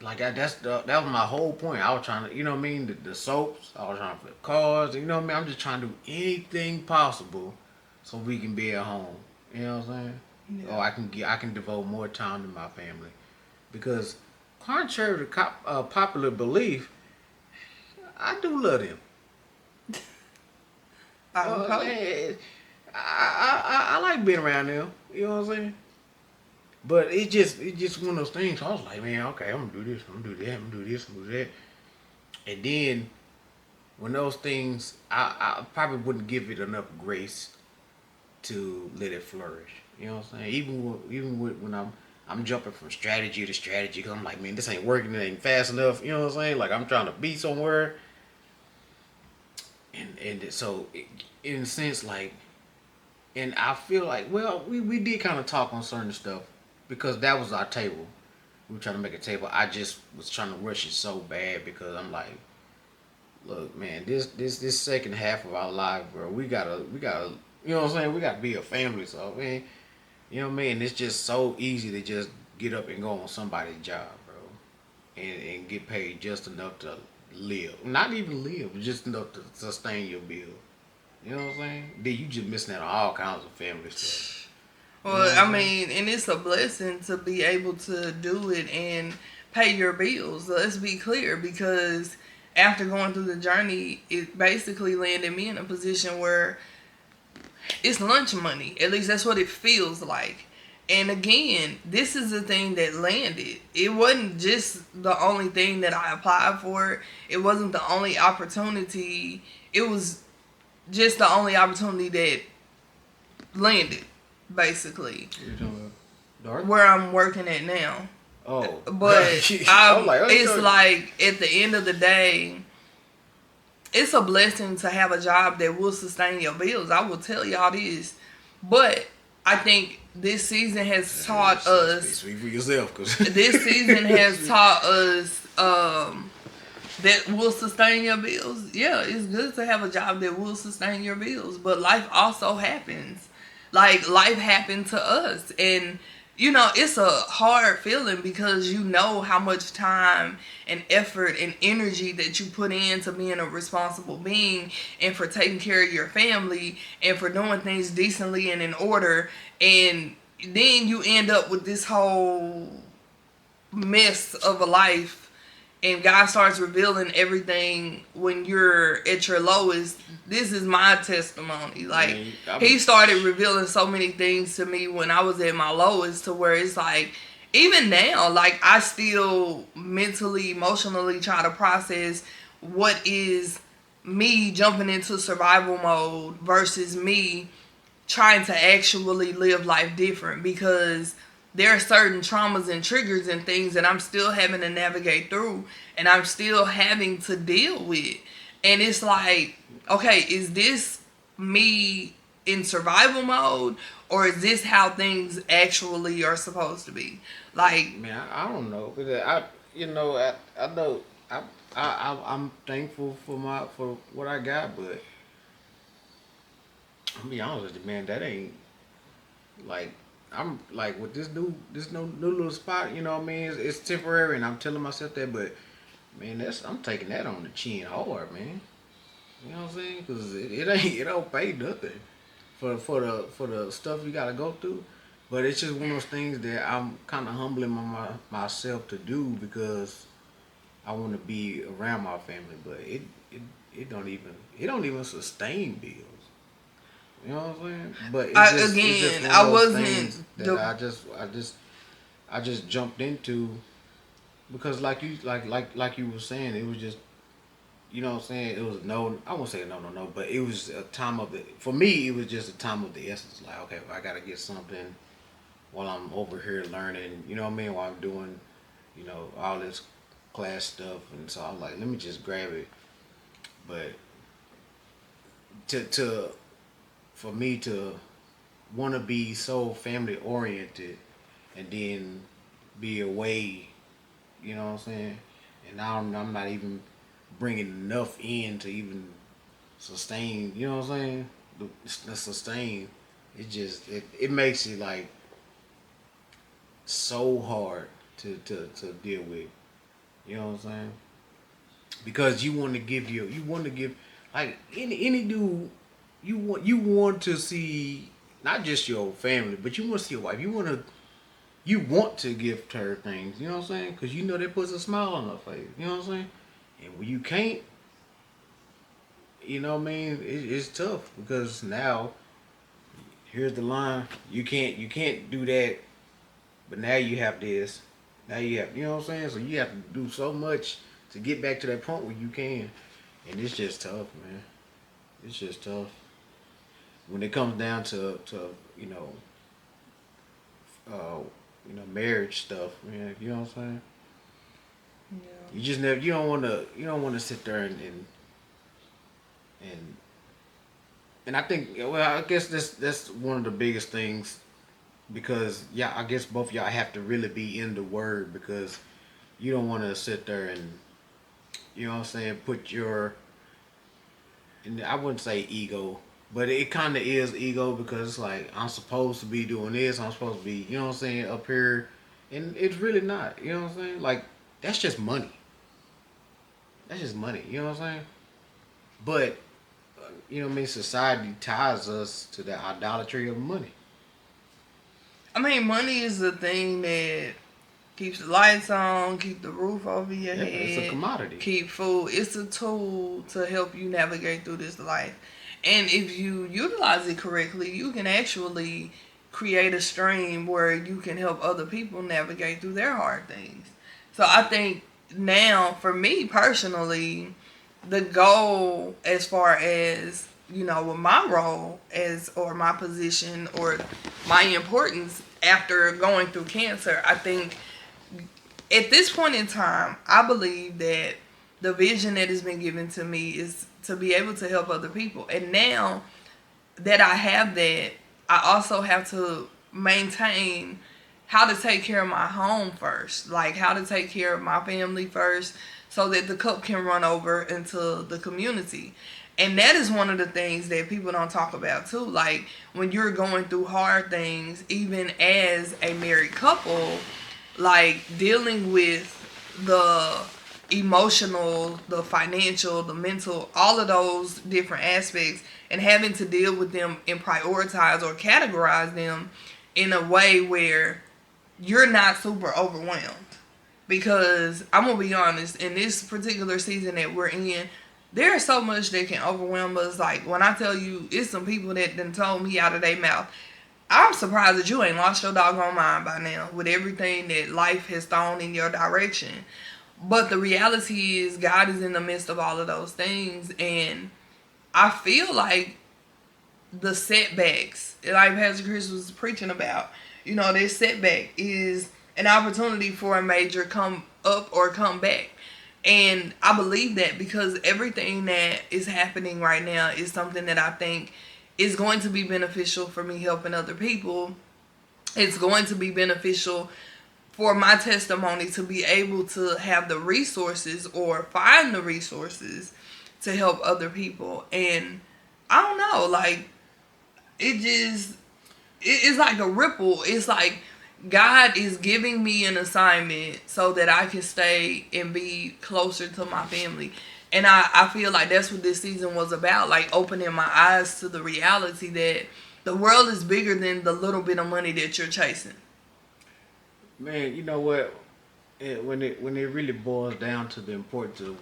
Like, that was my whole point. I was trying to, you know what I mean? The soaps, I was trying to flip cars, you know what I mean? I'm just trying to do anything possible so we can be at home, you know what I'm saying? Yeah. Or I can devote more time to my family, because contrary to popular belief, I do love them. Man, I like being around them. You know what I'm saying? But it just one of those things. So I was like, man, okay, I'm gonna do this, I'm gonna do that, I'm gonna do this, I'm gonna do that. And then when those things, I probably wouldn't give it enough grace to let it flourish. You know what I'm saying? When I'm jumping from strategy to strategy, because I'm like, man, this ain't working, it ain't fast enough. You know what I'm saying? Like, I'm trying to be somewhere. And so, in a sense, like, and I feel like, well, we did kind of talk on certain stuff, because that was our table. We were trying to make a table. I just was trying to rush it so bad, because I'm like, look, man, this second half of our life, bro, we gotta, you know what I'm saying? We gotta be a family. So, man, you know what I mean? It's just so easy to just get up and go on somebody's job, bro, and get paid just enough to live. Not even live, but just enough to sustain your bill. You know what I'm saying? Then you just missing out on all kinds of family stuff. Well, I mean, and it's a blessing to be able to do it and pay your bills. Let's be clear, because after going through the journey, it basically landed me in a position where it's lunch money. At least that's what it feels like. And again, this is the thing that landed. It wasn't just the only thing that I applied for. It wasn't the only opportunity. It was just the only opportunity that landed, basically. You talking about dark? Where I'm working at now. Oh, But I'm like, it's like at the end of the day, it's a blessing to have a job that will sustain your bills. I will tell y'all this. But I think this season has taught us. Speak for yourself, cause This season has taught us that will sustain your bills. Yeah, it's good to have a job that will sustain your bills. But life also happens. Like, life happened to us. And, you know, it's a hard feeling because you know how much time and effort and energy that you put into being a responsible being and for taking care of your family and for doing things decently and in order. And then you end up with this whole mess of a life, and God starts revealing everything when you're at your lowest. This is my testimony. Like, he started revealing so many things to me when I was at my lowest, to where it's like, even now, like, I still mentally, emotionally try to process what is me jumping into survival mode versus me trying to actually live life different, because there are certain traumas and triggers and things that I'm still having to navigate through and I'm still having to deal with. And it's like, okay, is this me in survival mode, or is this how things actually are supposed to be? Like, man, I don't know. I know I'm thankful for what I got, but I'll be honest with you, man, that ain't like, I'm like with new little spot, you know what I mean? It's temporary, and I'm telling myself that, but man, I'm taking that on the chin hard, man. You know what I'm saying? Because it don't pay nothing for the stuff you gotta go through. But it's just one of those things that I'm kind of humbling myself to do, because I want to be around my family, but it don't even sustain bills. You know what I'm saying? But it's just one I of those wasn't things that I just jumped into, because like you were saying, it was just, you know what I'm saying, it was I won't say no, but it was a time of for me, it was just a time of the essence. Like, okay, I gotta get something while I'm over here learning, you know what I mean, while I'm doing, you know, all this class stuff, and so I'm like, let me just grab it. But to for me to want to be so family oriented and then be away, you know what I'm saying, and now I'm not even bringing enough in to even sustain, you know what I'm saying, the sustain. It makes it like so hard to deal with, you know what I'm saying, because you want to give like any dude, you want to see not just your family, but you want to see your wife. You want to gift her things. You know what I'm saying? Because you know that puts a smile on her face. You know what I'm saying? And when you can't, you know what I mean? It's tough, because now here's the line. You can't do that, but now you have this. Now you have, you know what I'm saying? So you have to do so much to get back to that point where you can, and it's just tough, man. It's just tough when it comes down to you know marriage stuff, man. You know what I'm saying? Yeah. You just never. You don't want to sit there and I think, well, I guess that's one of the biggest things, because yeah, I guess both y'all have to really be in the word, because you don't want to sit there and, you know what I'm saying, put your, and I wouldn't say ego, but it kind of is ego, because it's like, I'm supposed to be doing this, I'm supposed to be, you know what I'm saying, up here, and it's really not, you know what I'm saying, like, that's just money. That's just money, you know what I'm saying? But, you know what I mean, society ties us to the idolatry of money. I mean, money is the thing that keeps the lights on, keep the roof over your Yeah, it's a head, commodity. keep food. It's a tool to help you navigate through this life. And if you utilize it correctly, you can actually create a stream where you can help other people navigate through their hard things. So I think now, for me personally, the goal as far as with my role as or my position or my importance after going through cancer, I think at this point in time, I believe that the vision that has been given to me is to be able to help other people. And now that I have that, I also have to maintain how to take care of my home first, like how to take care of my family first, so that the cup can run over into the community. And that is one of the things that people don't talk about too. Like when you're going through hard things, even as a married couple, like dealing with the emotional, the financial, the mental, all of those different aspects, and having to deal with them and prioritize or categorize them in a way where you're not super overwhelmed. Because I'm gonna be honest, in this particular season that we're in, there's so much that can overwhelm us. Like when I tell you, it's some people that done told me out of their mouth, I'm surprised that you ain't lost your doggone mind by now with everything that life has thrown in your direction. But the reality is, God is in the midst of all of those things. And I feel like the setbacks, like Pastor Chris was preaching about, this setback is an opportunity for a major come up or come back. And I believe that because everything that is happening right now is something that I think is going to be beneficial for me helping other people. It's going to be beneficial for my testimony to be able to have the resources or find the resources to help other people. And I don't know, like it's like a ripple. It's like God is giving me an assignment so that I can stay and be closer to my family. And I feel like that's what this season was about, like opening my eyes to the reality that the world is bigger than the little bit of money that you're chasing. Man, you know what? When it really boils down to the importance of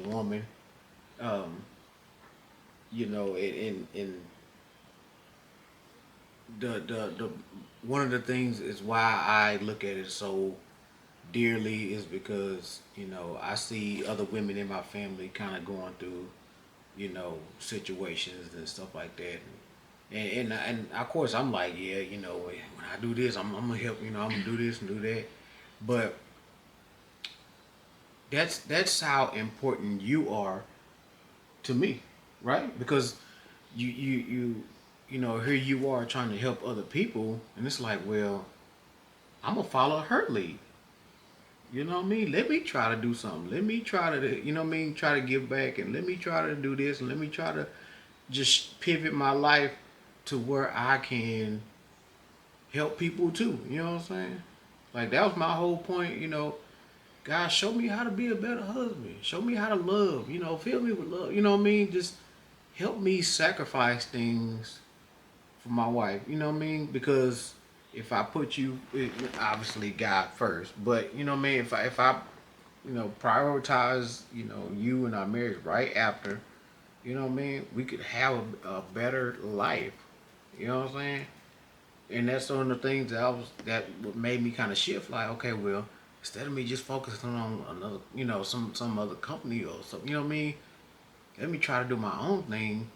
a woman, um, in the one of the things is why I look at it so dearly is because I see other women in my family kind of going through situations and stuff like that. And of course I'm like, yeah, when I do this, I'm gonna help. I'm gonna do this and do that. But that's how important you are to me, right? Because here you are trying to help other people, and it's like, well, I'm gonna follow her lead. You know what I mean? Let me try to do something. Let me try to, try to give back, and let me try to do this, and let me try to just pivot my life to where I can help people too. You know what I'm saying? Like that was my whole point. God, show me how to be a better husband. Show me how to love. Fill me with love. You know what I mean? Just help me sacrifice things for my wife. You know what I mean? Because if I put you, obviously God first, but you know what I mean. If I prioritize you and our marriage right after, you know what I mean, we could have a better life. You know what I'm saying? And that's one of the things that what made me kind of shift. Like, okay, well, instead of me just focusing on another, some other company or something, you know what I mean? Let me try to do my own thing.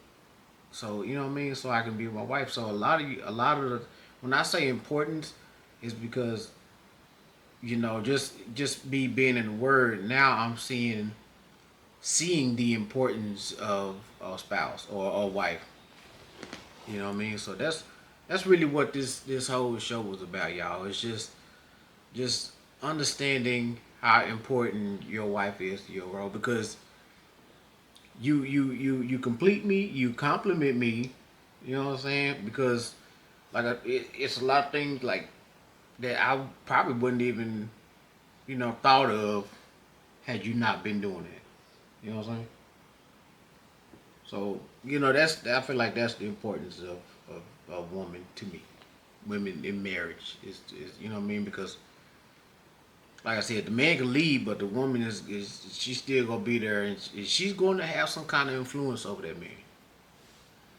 So you know what I mean. So I can be with my wife. So a lot of the when I say importance is because just me being in the word. Now I'm seeing the importance of a spouse or a wife. You know what I mean? So that's really what this whole show was about, y'all. It's just understanding how important your wife is to your role because you complete me, you compliment me. You know what I'm saying? Because it's a lot of things like that I probably wouldn't even thought of had you not been doing it. You know what I'm saying? So that's I feel like that's the importance of a woman to me. women in marriage. Is you know what I mean? Because like I said, the man can leave, but the woman is she's still gonna be there, and she's going to have some kind of influence over that man.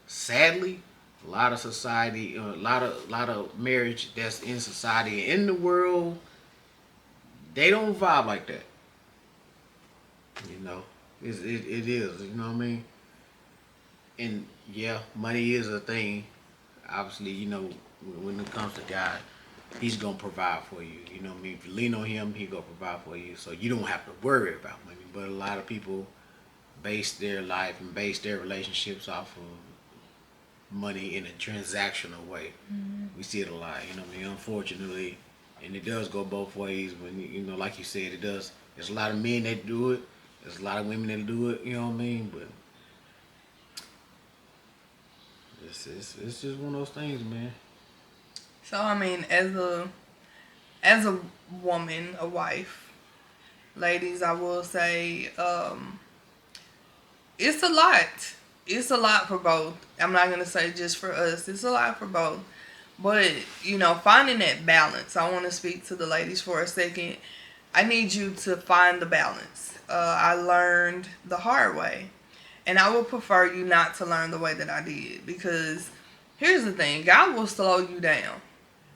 Sadly, a lot of society, a lot of marriage that's in society in the world, they don't vibe like that. You know, it is. You know what I mean? And yeah, money is a thing. Obviously, you know, when it comes to God, He's gonna provide for you. You know what I mean? If you lean on Him, He gonna provide for you. So you don't have to worry about money. But a lot of people base their life and base their relationships off of money in a transactional way. We see it a lot. You know what I mean? Unfortunately, and it does go both ways. When you know, like you said, it does. There's a lot of men that do it. There's a lot of women that do it. You know what I mean? But it's just one of those things, man. So I mean, as a woman, a wife, ladies, I will say, it's a lot. It's a lot for both. I'm not gonna say just for us. It's a lot for both. But you know, finding that balance. I want to speak to the ladies for a second. I need you to find the balance. I learned the hard way. And I would prefer you not to learn the way that I did. Because here's the thing. God will slow you down.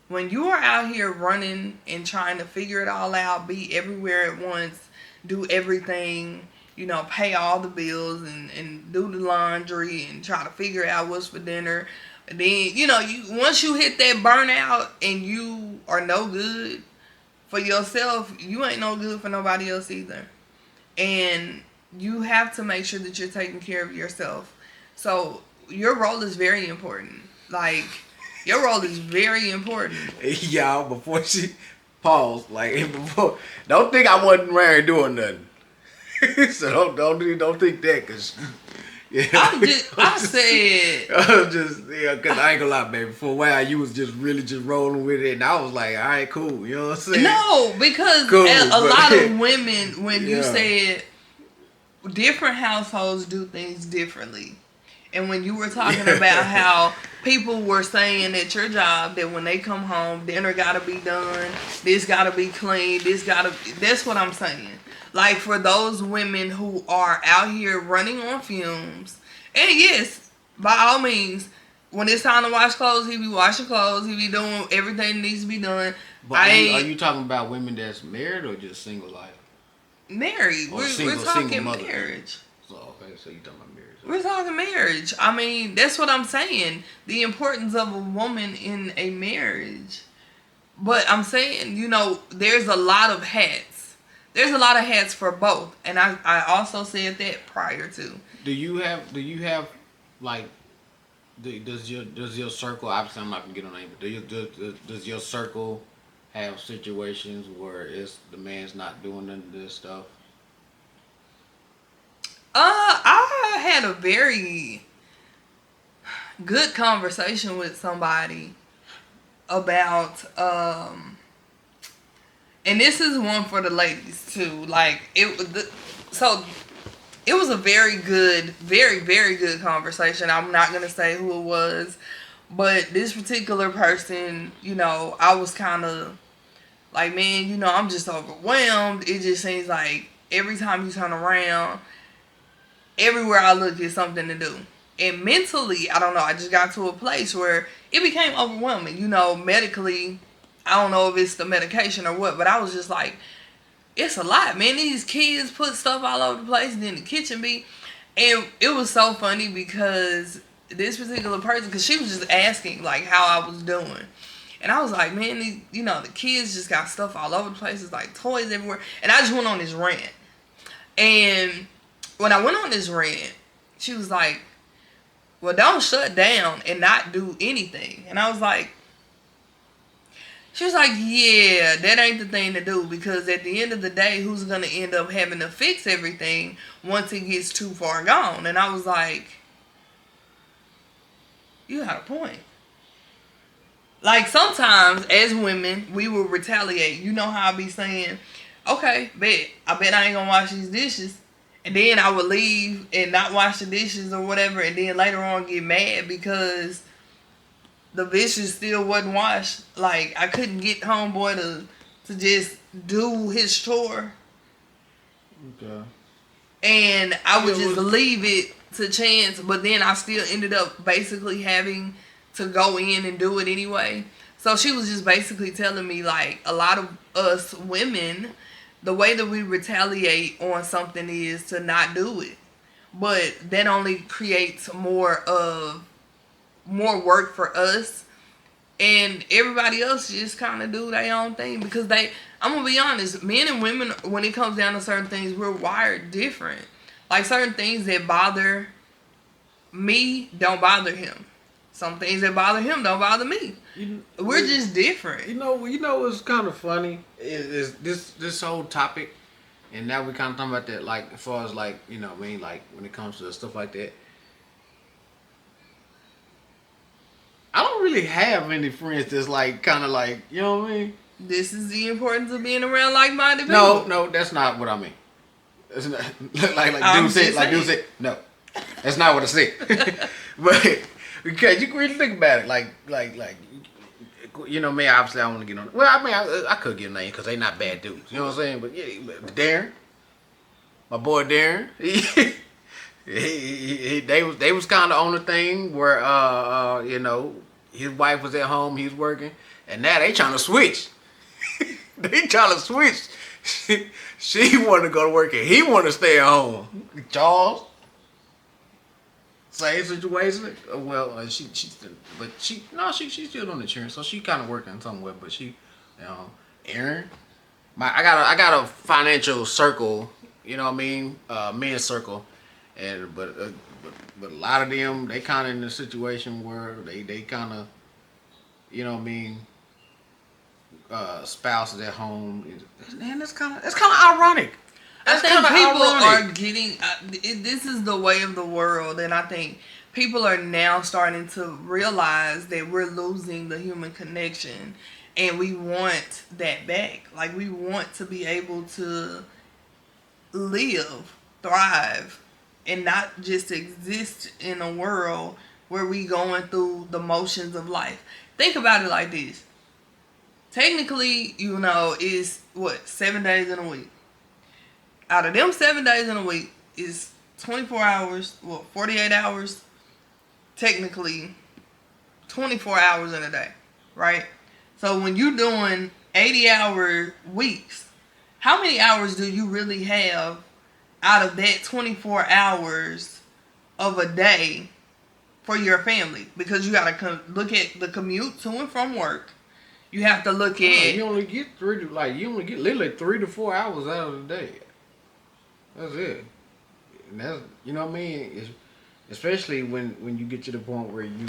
When you are out here running and trying to figure it all out, be everywhere at once, do everything, you know, pay all the bills and do the laundry and try to figure out what's for dinner. And then, you know, once you hit that burnout and you are no good for yourself, you ain't no good for nobody else either. And you have to make sure that you're taking care of yourself. So your role is very important. Like, your role is very important. Y'all, before she paused, like before, don't think I wasn't around doing nothing. So don't think that, cause yeah. I said, cause I ain't gonna lie, baby. For a while, you was just really just rolling with it, and I was like, all right, cool. You know what I'm saying? no, because Cool, a but- lot of women, when you Yeah. said different households do things differently. And when you were talking about how people were saying at your job that when they come home, dinner gotta be done, this gotta be clean, that's what I'm saying. Like, for those women who are out here running on fumes, and yes, by all means, when it's time to wash clothes, he be washing clothes, he be doing everything that needs to be done. But are you talking about women that's married or just single life? Married. Or We're single talking mother. marriage. So okay, so you talking about marriage? We're talking marriage. I mean, that's what I'm saying. The importance of a woman in a marriage. But I'm saying, you know, there's a lot of hats. There's a lot of hats for both. And I also said that prior to. Do you have like does your circle, obviously I'm not gonna get on name, but does your circle have situations where it's the man's not doing none of this stuff? I had a very good conversation with somebody about and this is one for the ladies too. Like, it was a very good, very, very good conversation. I'm not gonna say who it was, but this particular person, you know, I was kind of like, man, you know, I'm just overwhelmed. It just seems like every time you turn around, everywhere I look is something to do. And mentally, I don't know, I just got to a place where it became overwhelming. You know, medically, I don't know if it's the medication or what, but I was just like, it's a lot, man. These kids put stuff all over the place, and then the kitchen be. And it was so funny because this particular person, because she was just asking, like, how I was doing. And I was like, man, you know, the kids just got stuff all over the place. It's like toys everywhere. And I just went on this rant. And when I went on this rant, she was like, well, don't shut down and not do anything. And I was like, she was like, yeah, that ain't the thing to do, because at the end of the day, who's going to end up having to fix everything once it gets too far gone? And I was like, you had a point. Like, sometimes as women, we will retaliate. You know how I be saying, okay, I bet I ain't going to wash these dishes. And then I would leave and not wash the dishes or whatever, and then later on get mad because the dishes still wasn't washed. Like, I couldn't get homeboy to just do his chore. Okay. And I would just leave it to chance, but then I still ended up basically having to go in and do it anyway. So she was just basically telling me, like, a lot of us women, the way that we retaliate on something is to not do it. But that only creates more work for us, and everybody else just kind of do their own thing, because I'm gonna be honest, men and women, when it comes down to certain things, we're wired different. Like, certain things that bother me don't bother him. Some things that bother him don't bother me. We're just different. You know what's kind of funny is this whole topic, and now we kind of talking about that, like, as far as, like, you know what I mean, like, when it comes to stuff like that. I don't really have any friends that's, like, kind of like, you know what I mean? This is the importance of being around like-minded people. No, that's not what I mean. It's not, dude said, no, that's not what I said. But because you can really think about it, like, you know, me, obviously I don't want to get on. Well, I mean, I could get a name because they not bad dudes. You know what I'm saying? But yeah, Darren, my boy Darren, they was kind of on the thing where you know, his wife was at home, he was working, and now they trying to switch. They trying to switch. She wanted to go to work and he wanted to stay at home. Charles, same situation. Well, she's still on insurance, so she kind of working somewhere. But she, you know, Aaron, I got a financial circle. You know what I mean? Men's circle, and but a lot of them, they kind of in a situation where they kind of, you know what I mean, spouses at home. Man, that's kind of ironic. I think people are getting, this is the way of the world, and I think people are now starting to realize that we're losing the human connection, and we want that back. Like, we want to be able to live, thrive, and not just exist in a world where we going through the motions of life. Think about it like this. Technically, you know, it's 7 days in a week. Out of them 7 days in a week is 24 hours, 48 hours, technically 24 hours in a day, right? So when you're doing 80-hour weeks, how many hours do you really have out of that 24 hours of a day for your family? Because you got to look at the commute to and from work. You have to look at... You only get literally 3 to 4 hours out of the day. That's it. And that's, you know what I mean? It's, especially when you get to the point where you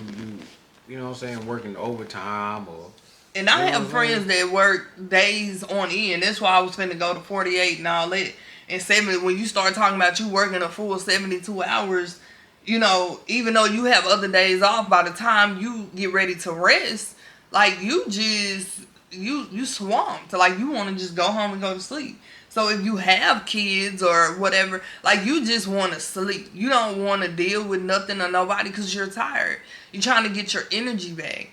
know what I'm saying, working overtime or... And I have friends that work days on end. That's why I was finna go to 48 and all that. And 70, when you start talking about you working a full 72 hours, you know, even though you have other days off, by the time you get ready to rest, like, you just, you swamped. Like, you want to just go home and go to sleep. So if you have kids or whatever, like, you just want to sleep. You don't want to deal with nothing or nobody because you're tired. You're trying to get your energy back.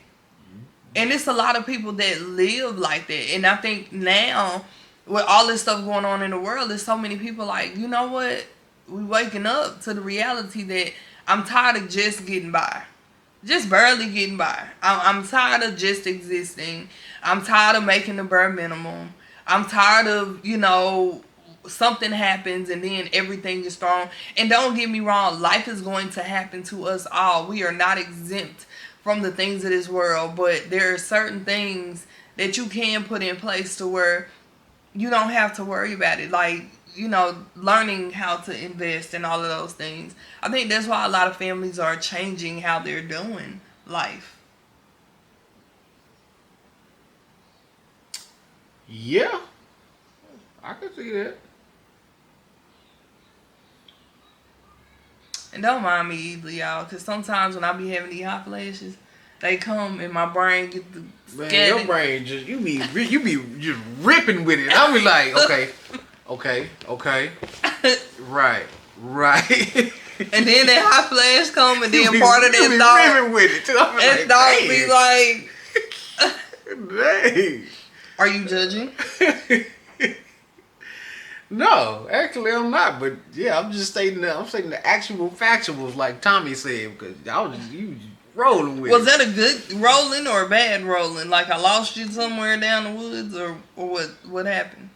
And it's a lot of people that live like that. And I think now, with all this stuff going on in the world, there's so many people like, you know what? We waking up to the reality that I'm tired of just getting by. Just barely getting by. I'm tired of just existing. I'm tired of making the bare minimum. I'm tired of, you know, something happens and then everything is thrown. And don't get me wrong, life is going to happen to us all. We are not exempt from the things of this world, but there are certain things that you can put in place to where you don't have to worry about it. Like, you know, learning how to invest and all of those things. I think that's why a lot of families are changing how they're doing life. Yeah, I can see that. And don't mind me either, y'all, because sometimes when I be having these hot flashes, they come and my brain get the Man, your brain just you be just ripping with it. I be like, okay, right. And then that hot flash come, and then You part of you that be dog, ribbing with it too. I'm that dog be like, dang. "Are you judging?" No, actually I'm not. But yeah, I'm just stating the actual factuals, like Tommy said, because you rolling with Was it. that a good rolling or a bad rolling? Like I lost you somewhere down the woods, or what happened?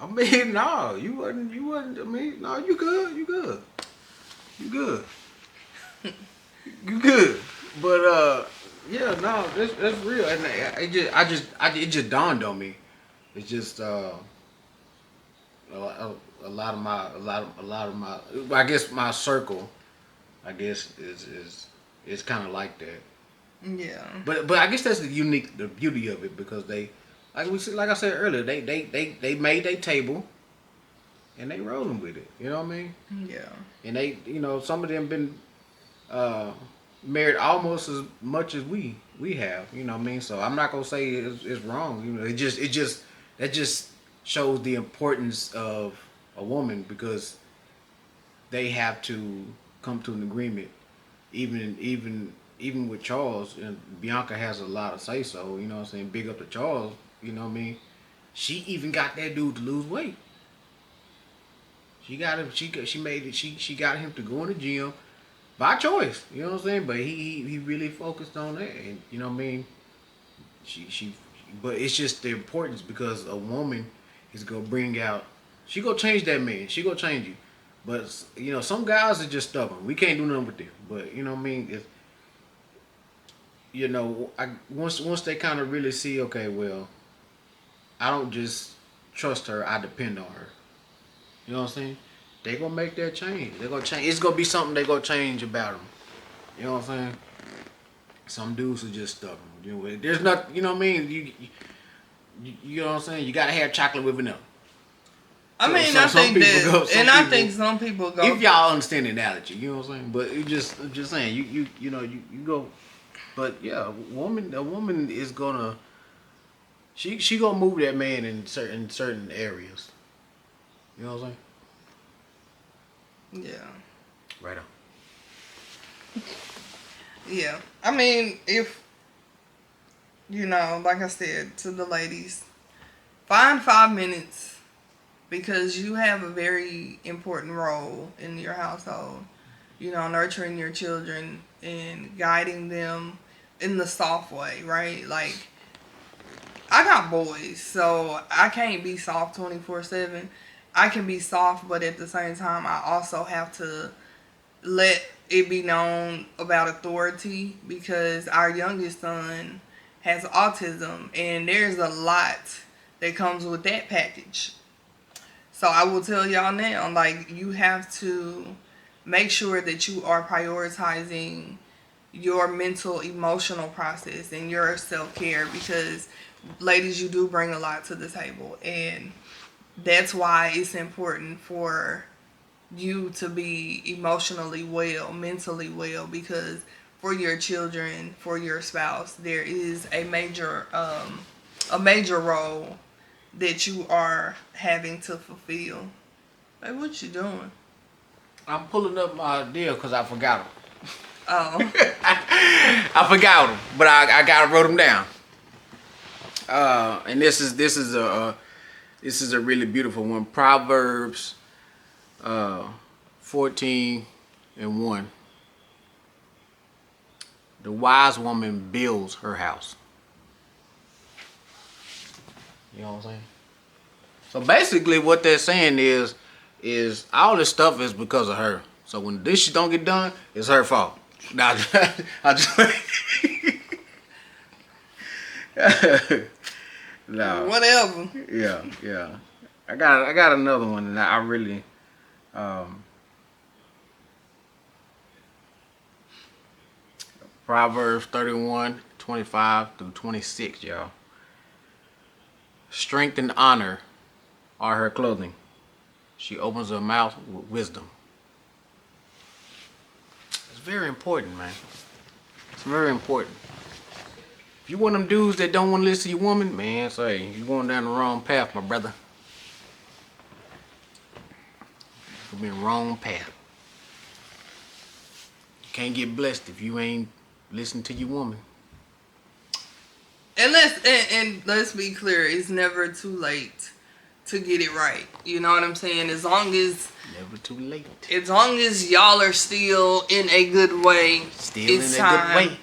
I mean, no, you wasn't. I mean, no, you good, you good, you good, you good. But yeah, no, that's real, and it just dawned on me. It's just a lot of my, I guess my circle, I guess is kind of like that. Yeah. But I guess that's the beauty of it, because like I said earlier, they made their table and they rolling with it. You know what I mean? Yeah. And they, some of them been married almost as much as we have. You know what I mean? So I'm not gonna say it's wrong. You know, that just shows the importance of a woman, because they have to come to an agreement. Even with Charles, and Bianca has a lot of say so. You know what I'm saying? Big up to Charles. You know what I mean? She even got that dude to lose weight. She got him. She made it. She got him to go in the gym by choice. You know what I'm saying? But he really focused on that, and you know what I mean. She but it's just the importance, because a woman is gonna bring out. She gonna change that man. She gonna change you. But some guys are just stubborn. We can't do nothing with them. But you know what I mean. If once they kind of really see, okay, well, I don't just trust her. I depend on her. You know what I'm saying? They gonna make that change. They're gonna change. It's gonna be something they gonna change about them. You know what I'm saying? Some dudes are just stubborn. There's not. You know what I mean? You know what I'm saying? You gotta have chocolate with vanilla. I mean, I think some people go. If y'all understand the analogy, you know what I'm saying. But I'm just saying, you go. But yeah, a woman is gonna. She gonna move that man in certain areas. You know what I'm saying? Yeah. Right on. Yeah. I mean, if, like I said to the ladies, find 5 minutes, because you have a very important role in your household. Nurturing your children and guiding them in the soft way, right? Like, I got boys, so I can't be soft 24/7. I can be soft, but at the same time, I also have to let it be known about authority, because our youngest son has autism, and there's a lot that comes with that package. So I will tell y'all now, like, you have to make sure that you are prioritizing your mental, emotional process and your self-care, because ladies, you do bring a lot to the table, and that's why it's important for you to be emotionally well, mentally well, because for your children, for your spouse, there is a major role that you are having to fulfill. Hey, what you doing? I'm pulling up my deal because I forgot them. Oh. I forgot them, but I gotta wrote them down. And this is a really beautiful one. Proverbs 14:1. The wise woman builds her house. You know what I'm saying? So basically what they're saying is all this stuff is because of her. So when this shit don't get done, it's her fault. Now I just no. Whatever. Yeah. I got another one, and I really Proverbs 31:25-26, y'all. Strength and honor are her clothing. She opens her mouth with wisdom. It's very important, man. It's very important. If you one of them dudes that don't want to listen to your woman, man, say you're going down the wrong path, my brother. You're in the wrong path. can't get blessed if you ain't listen to your woman. And let's be clear, it's never too late to get it right. You know what I'm saying? As long as y'all are still in a good way, it's time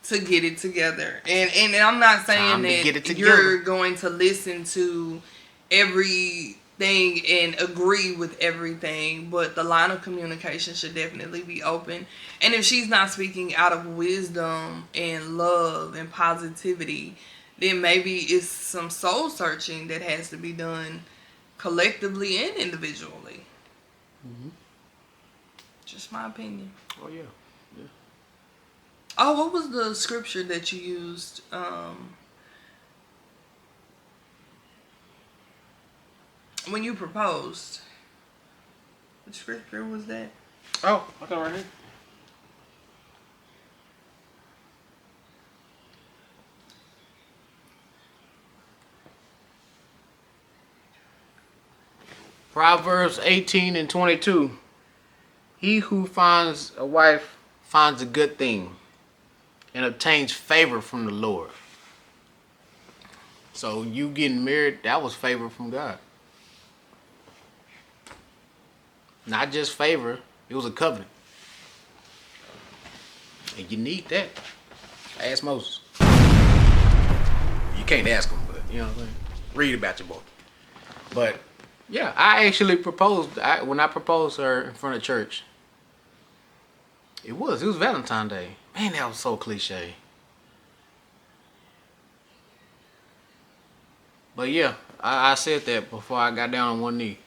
to get it together. And I'm not saying that you're going to listen to everything and agree with everything, but the line of communication should definitely be open. And if she's not speaking out of wisdom and love and positivity, then maybe it's some soul searching that has to be done collectively and individually. Mm-hmm. Just my opinion. Oh yeah. Oh, what was the scripture that you used? When you proposed, which scripture was that? Oh, I got it right here. Proverbs 18 and 22. He who finds a wife finds a good thing and obtains favor from the Lord. So you getting married, that was favor from God. Not just favor, it was a covenant. And you need that. Ask Moses. You can't ask him, but you know what I'm saying? Read about your boy. But yeah, I actually proposed. When I proposed to her in front of church, it was Valentine's Day. Man, that was so cliche. But yeah, I said that before I got down on one knee.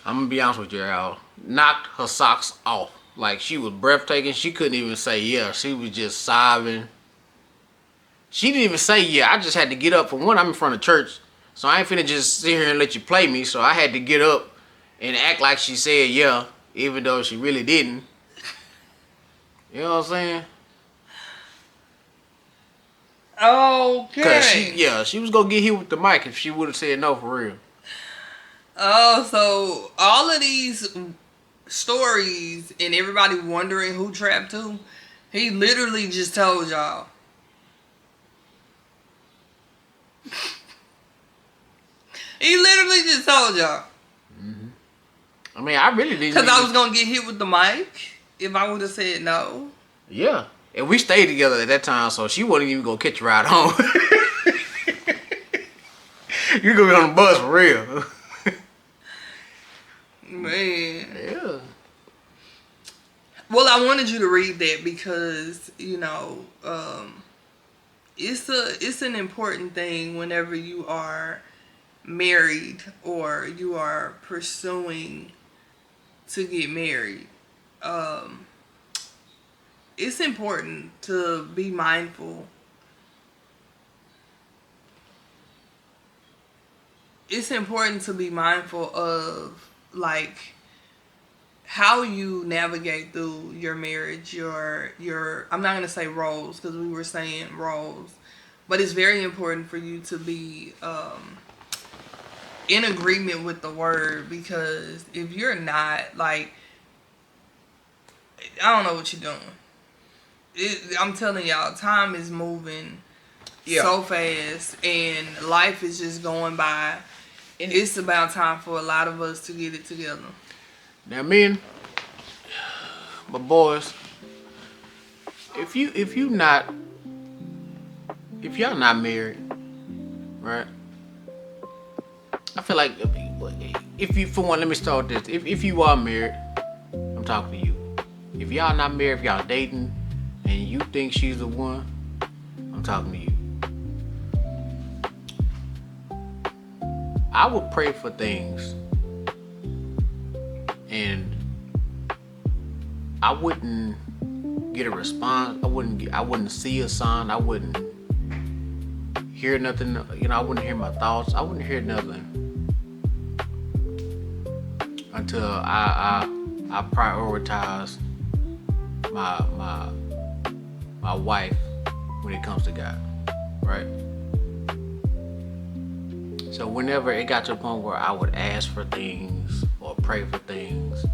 I'm gonna be honest with you, y'all. Knocked her socks off. Like, she was breathtaking. She couldn't even say yeah. She was just sobbing. She didn't even say yeah. I just had to get up. For one, I'm in front of church, so I ain't finna just sit here and let you play me. So I had to get up and act like she said yeah, even though she really didn't. You know what I'm saying? Okay. Cause she was gonna get hit with the mic if she would have said no for real. Oh, so all of these stories and everybody wondering who trapped who, he literally just told y'all. He literally just told y'all. Mm-hmm. I mean, I really didn't. Because I was going to get hit with the mic if I would have said no. Yeah. And we stayed together at that time, so she wasn't even going to catch a ride home. You're going to be on the bus for real. Man. Yeah. Well, I wanted you to read that because, you know, it's an important thing whenever you are married or you are pursuing to get married. It's important to be mindful. It's important to be mindful of, like, how you navigate through your marriage, your I'm not going to say roles, because we were saying roles, but it's very important for you to be in agreement with the word, because if you're not, like, I don't know what you're doing. I'm telling y'all, time is moving so fast and life is just going by, and it's about time for a lot of us to get it together. Now, men, my boys, if y'all not married, right? I feel like if you, for one, let me start with this. If you are married, I'm talking to you. If y'all not married, if y'all dating, and you think she's the one, I'm talking to you. I would pray for things, and I wouldn't get a response. I wouldn't see a sign. I wouldn't hear nothing. You know, I wouldn't hear my thoughts. I wouldn't hear nothing until I prioritize my wife when it comes to God, right? So whenever it got to a point where I would ask for things or pray for things,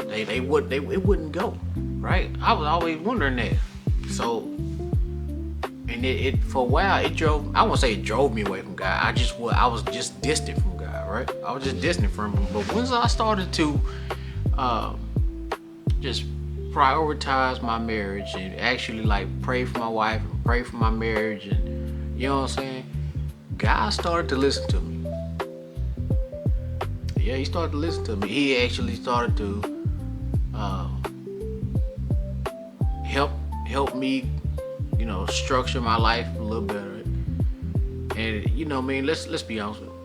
it wouldn't go. right? I was always wondering that. So, and it for a while it drove. I won't say it drove me away from God. I was just distant from God, right? I was just distant from Him. But once I started to just prioritize my marriage and actually like pray for my wife and pray for my marriage, and you know what I'm saying, God started to listen to me. Yeah, He started to listen to me. He actually started to help me, you know, structure my life a little better. And you know, I mean, let's be honest with you.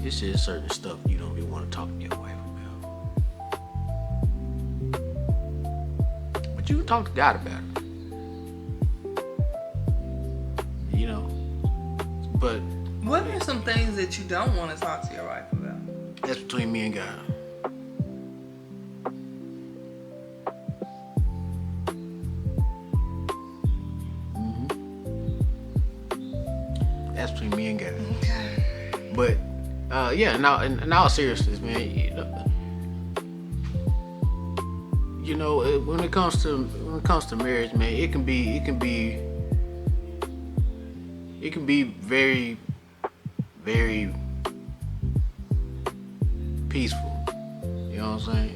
This is certain stuff you don't even want to talk to your wife about. But you can talk to God about it. You know. But What are some things that you don't want to talk to your wife about? that's between me and God. That's between me and God. Okay. But yeah, now in all seriousness, man, you know, when it comes to marriage, man, it can be very, very peaceful. You know what I'm saying?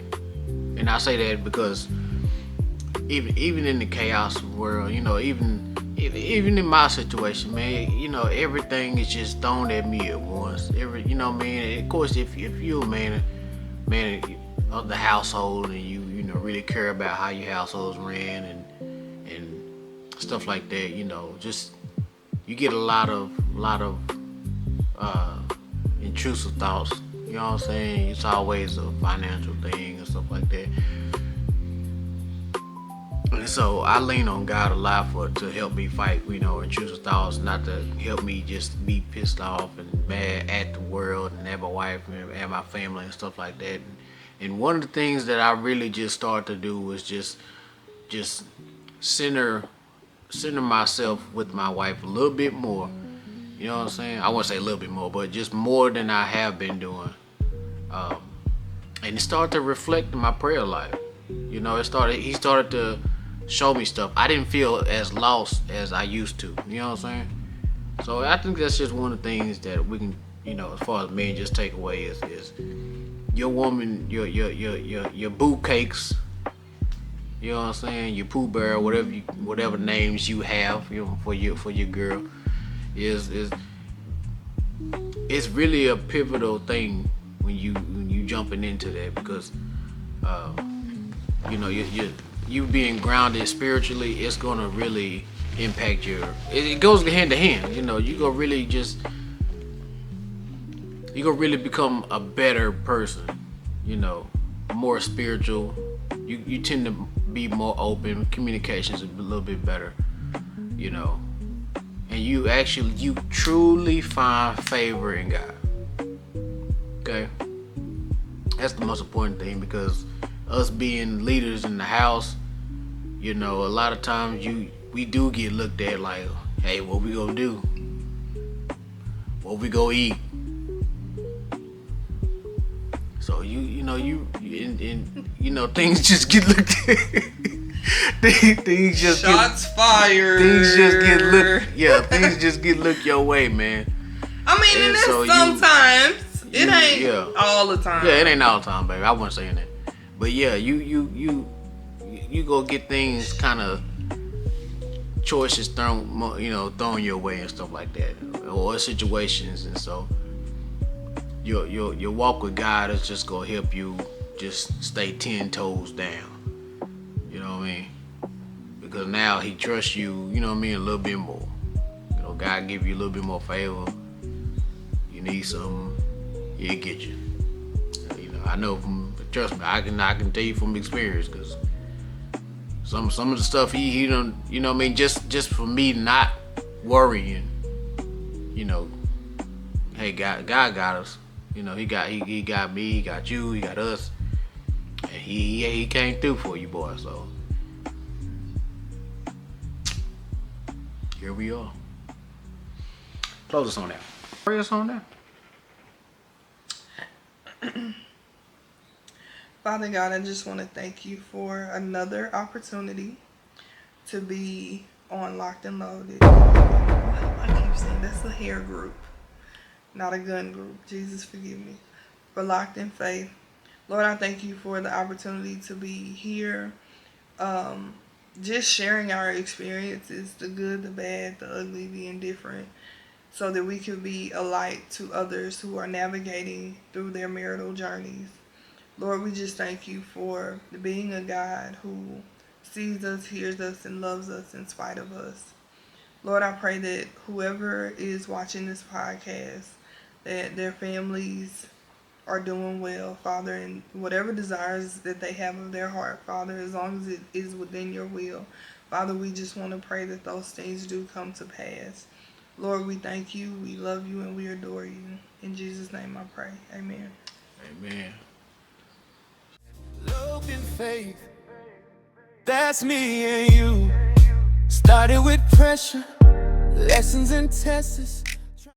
And I say that because even in the chaos world, you know, even in my situation, man, you know, everything is just thrown at me at once. You know what I mean? Of course, if you're a man of the household and you know really care about how your household's ran and stuff like that, you know, just you get a lot of intrusive thoughts. You know what I'm saying? It's always a financial thing and stuff like that. And so I lean on God a lot to help me fight, you know, intrusive thoughts, not to help me just be pissed off and mad at the world and at my wife and at my family and stuff like that. And one of the things that I really just started to do was just center myself with my wife a little bit more. You know what I'm saying? I won't say a little bit more, but just more than I have been doing. And it started to reflect in my prayer life. You know, he started to show me stuff. I didn't feel as lost as I used to. You know what I'm saying? So I think that's just one of the things that we can, you know, as far as men just take away is your woman, your boo cakes. You know what I'm saying? Your Pooh Bear, whatever names you have, you know, for your girl, is it's really a pivotal thing when you jumping into that, because you know, you being grounded spiritually, it's gonna really impact it goes hand to hand. You know, you gonna really become a better person, you know, more spiritual. You tend to be more open, communications a little bit better, you know, and you truly find favor in God. Okay, that's the most important thing, because us being leaders in the house, you know, a lot of times we do get looked at like, hey, what we gonna do? What we gonna eat? So you know things just get looked at. things just Shots fired. Things just get looked. Yeah, things just get looked your way, man. I mean, and that's so sometimes. It ain't all the time. Yeah, it ain't all the time, baby. I wasn't saying that. But yeah, you go get things kind of choices thrown your way and stuff like that, or situations, and so your walk with God is just gonna help you just stay 10 toes down. You know what I mean? Because now He trusts you. You know what I mean? A little bit more. You know, God give you a little bit more favor. You need something, He'll get you. You know, I know trust me, I can tell you from experience, because some of the stuff he don't, you know what I mean, just for me not worrying, you know, hey, God got us. You know, he got me, He got you, He got us, and he came through for you, boy. So here we are. Close us on that. Pray us on that. Father God, I just want to thank you for another opportunity to be on Locked and Loaded. I keep saying that's the hair group, not a gun group. Jesus, forgive me. For Locked in Faith. Lord, I thank you for the opportunity to be here, just sharing our experiences, the good, the bad, the ugly, the indifferent, so that we can be a light to others who are navigating through their marital journeys. Lord, we just thank you for being a God who sees us, hears us, and loves us in spite of us. Lord, I pray that whoever is watching this podcast, that their families are doing well, Father, and whatever desires that they have of their heart, Father, as long as it is within your will. Father, we just want to pray that those things do come to pass. Lord, we thank you, we love you, and we adore you. In Jesus' name I pray. Amen. Amen. Loc'd in faith, that's me and you. Started with pressure, lessons and tests.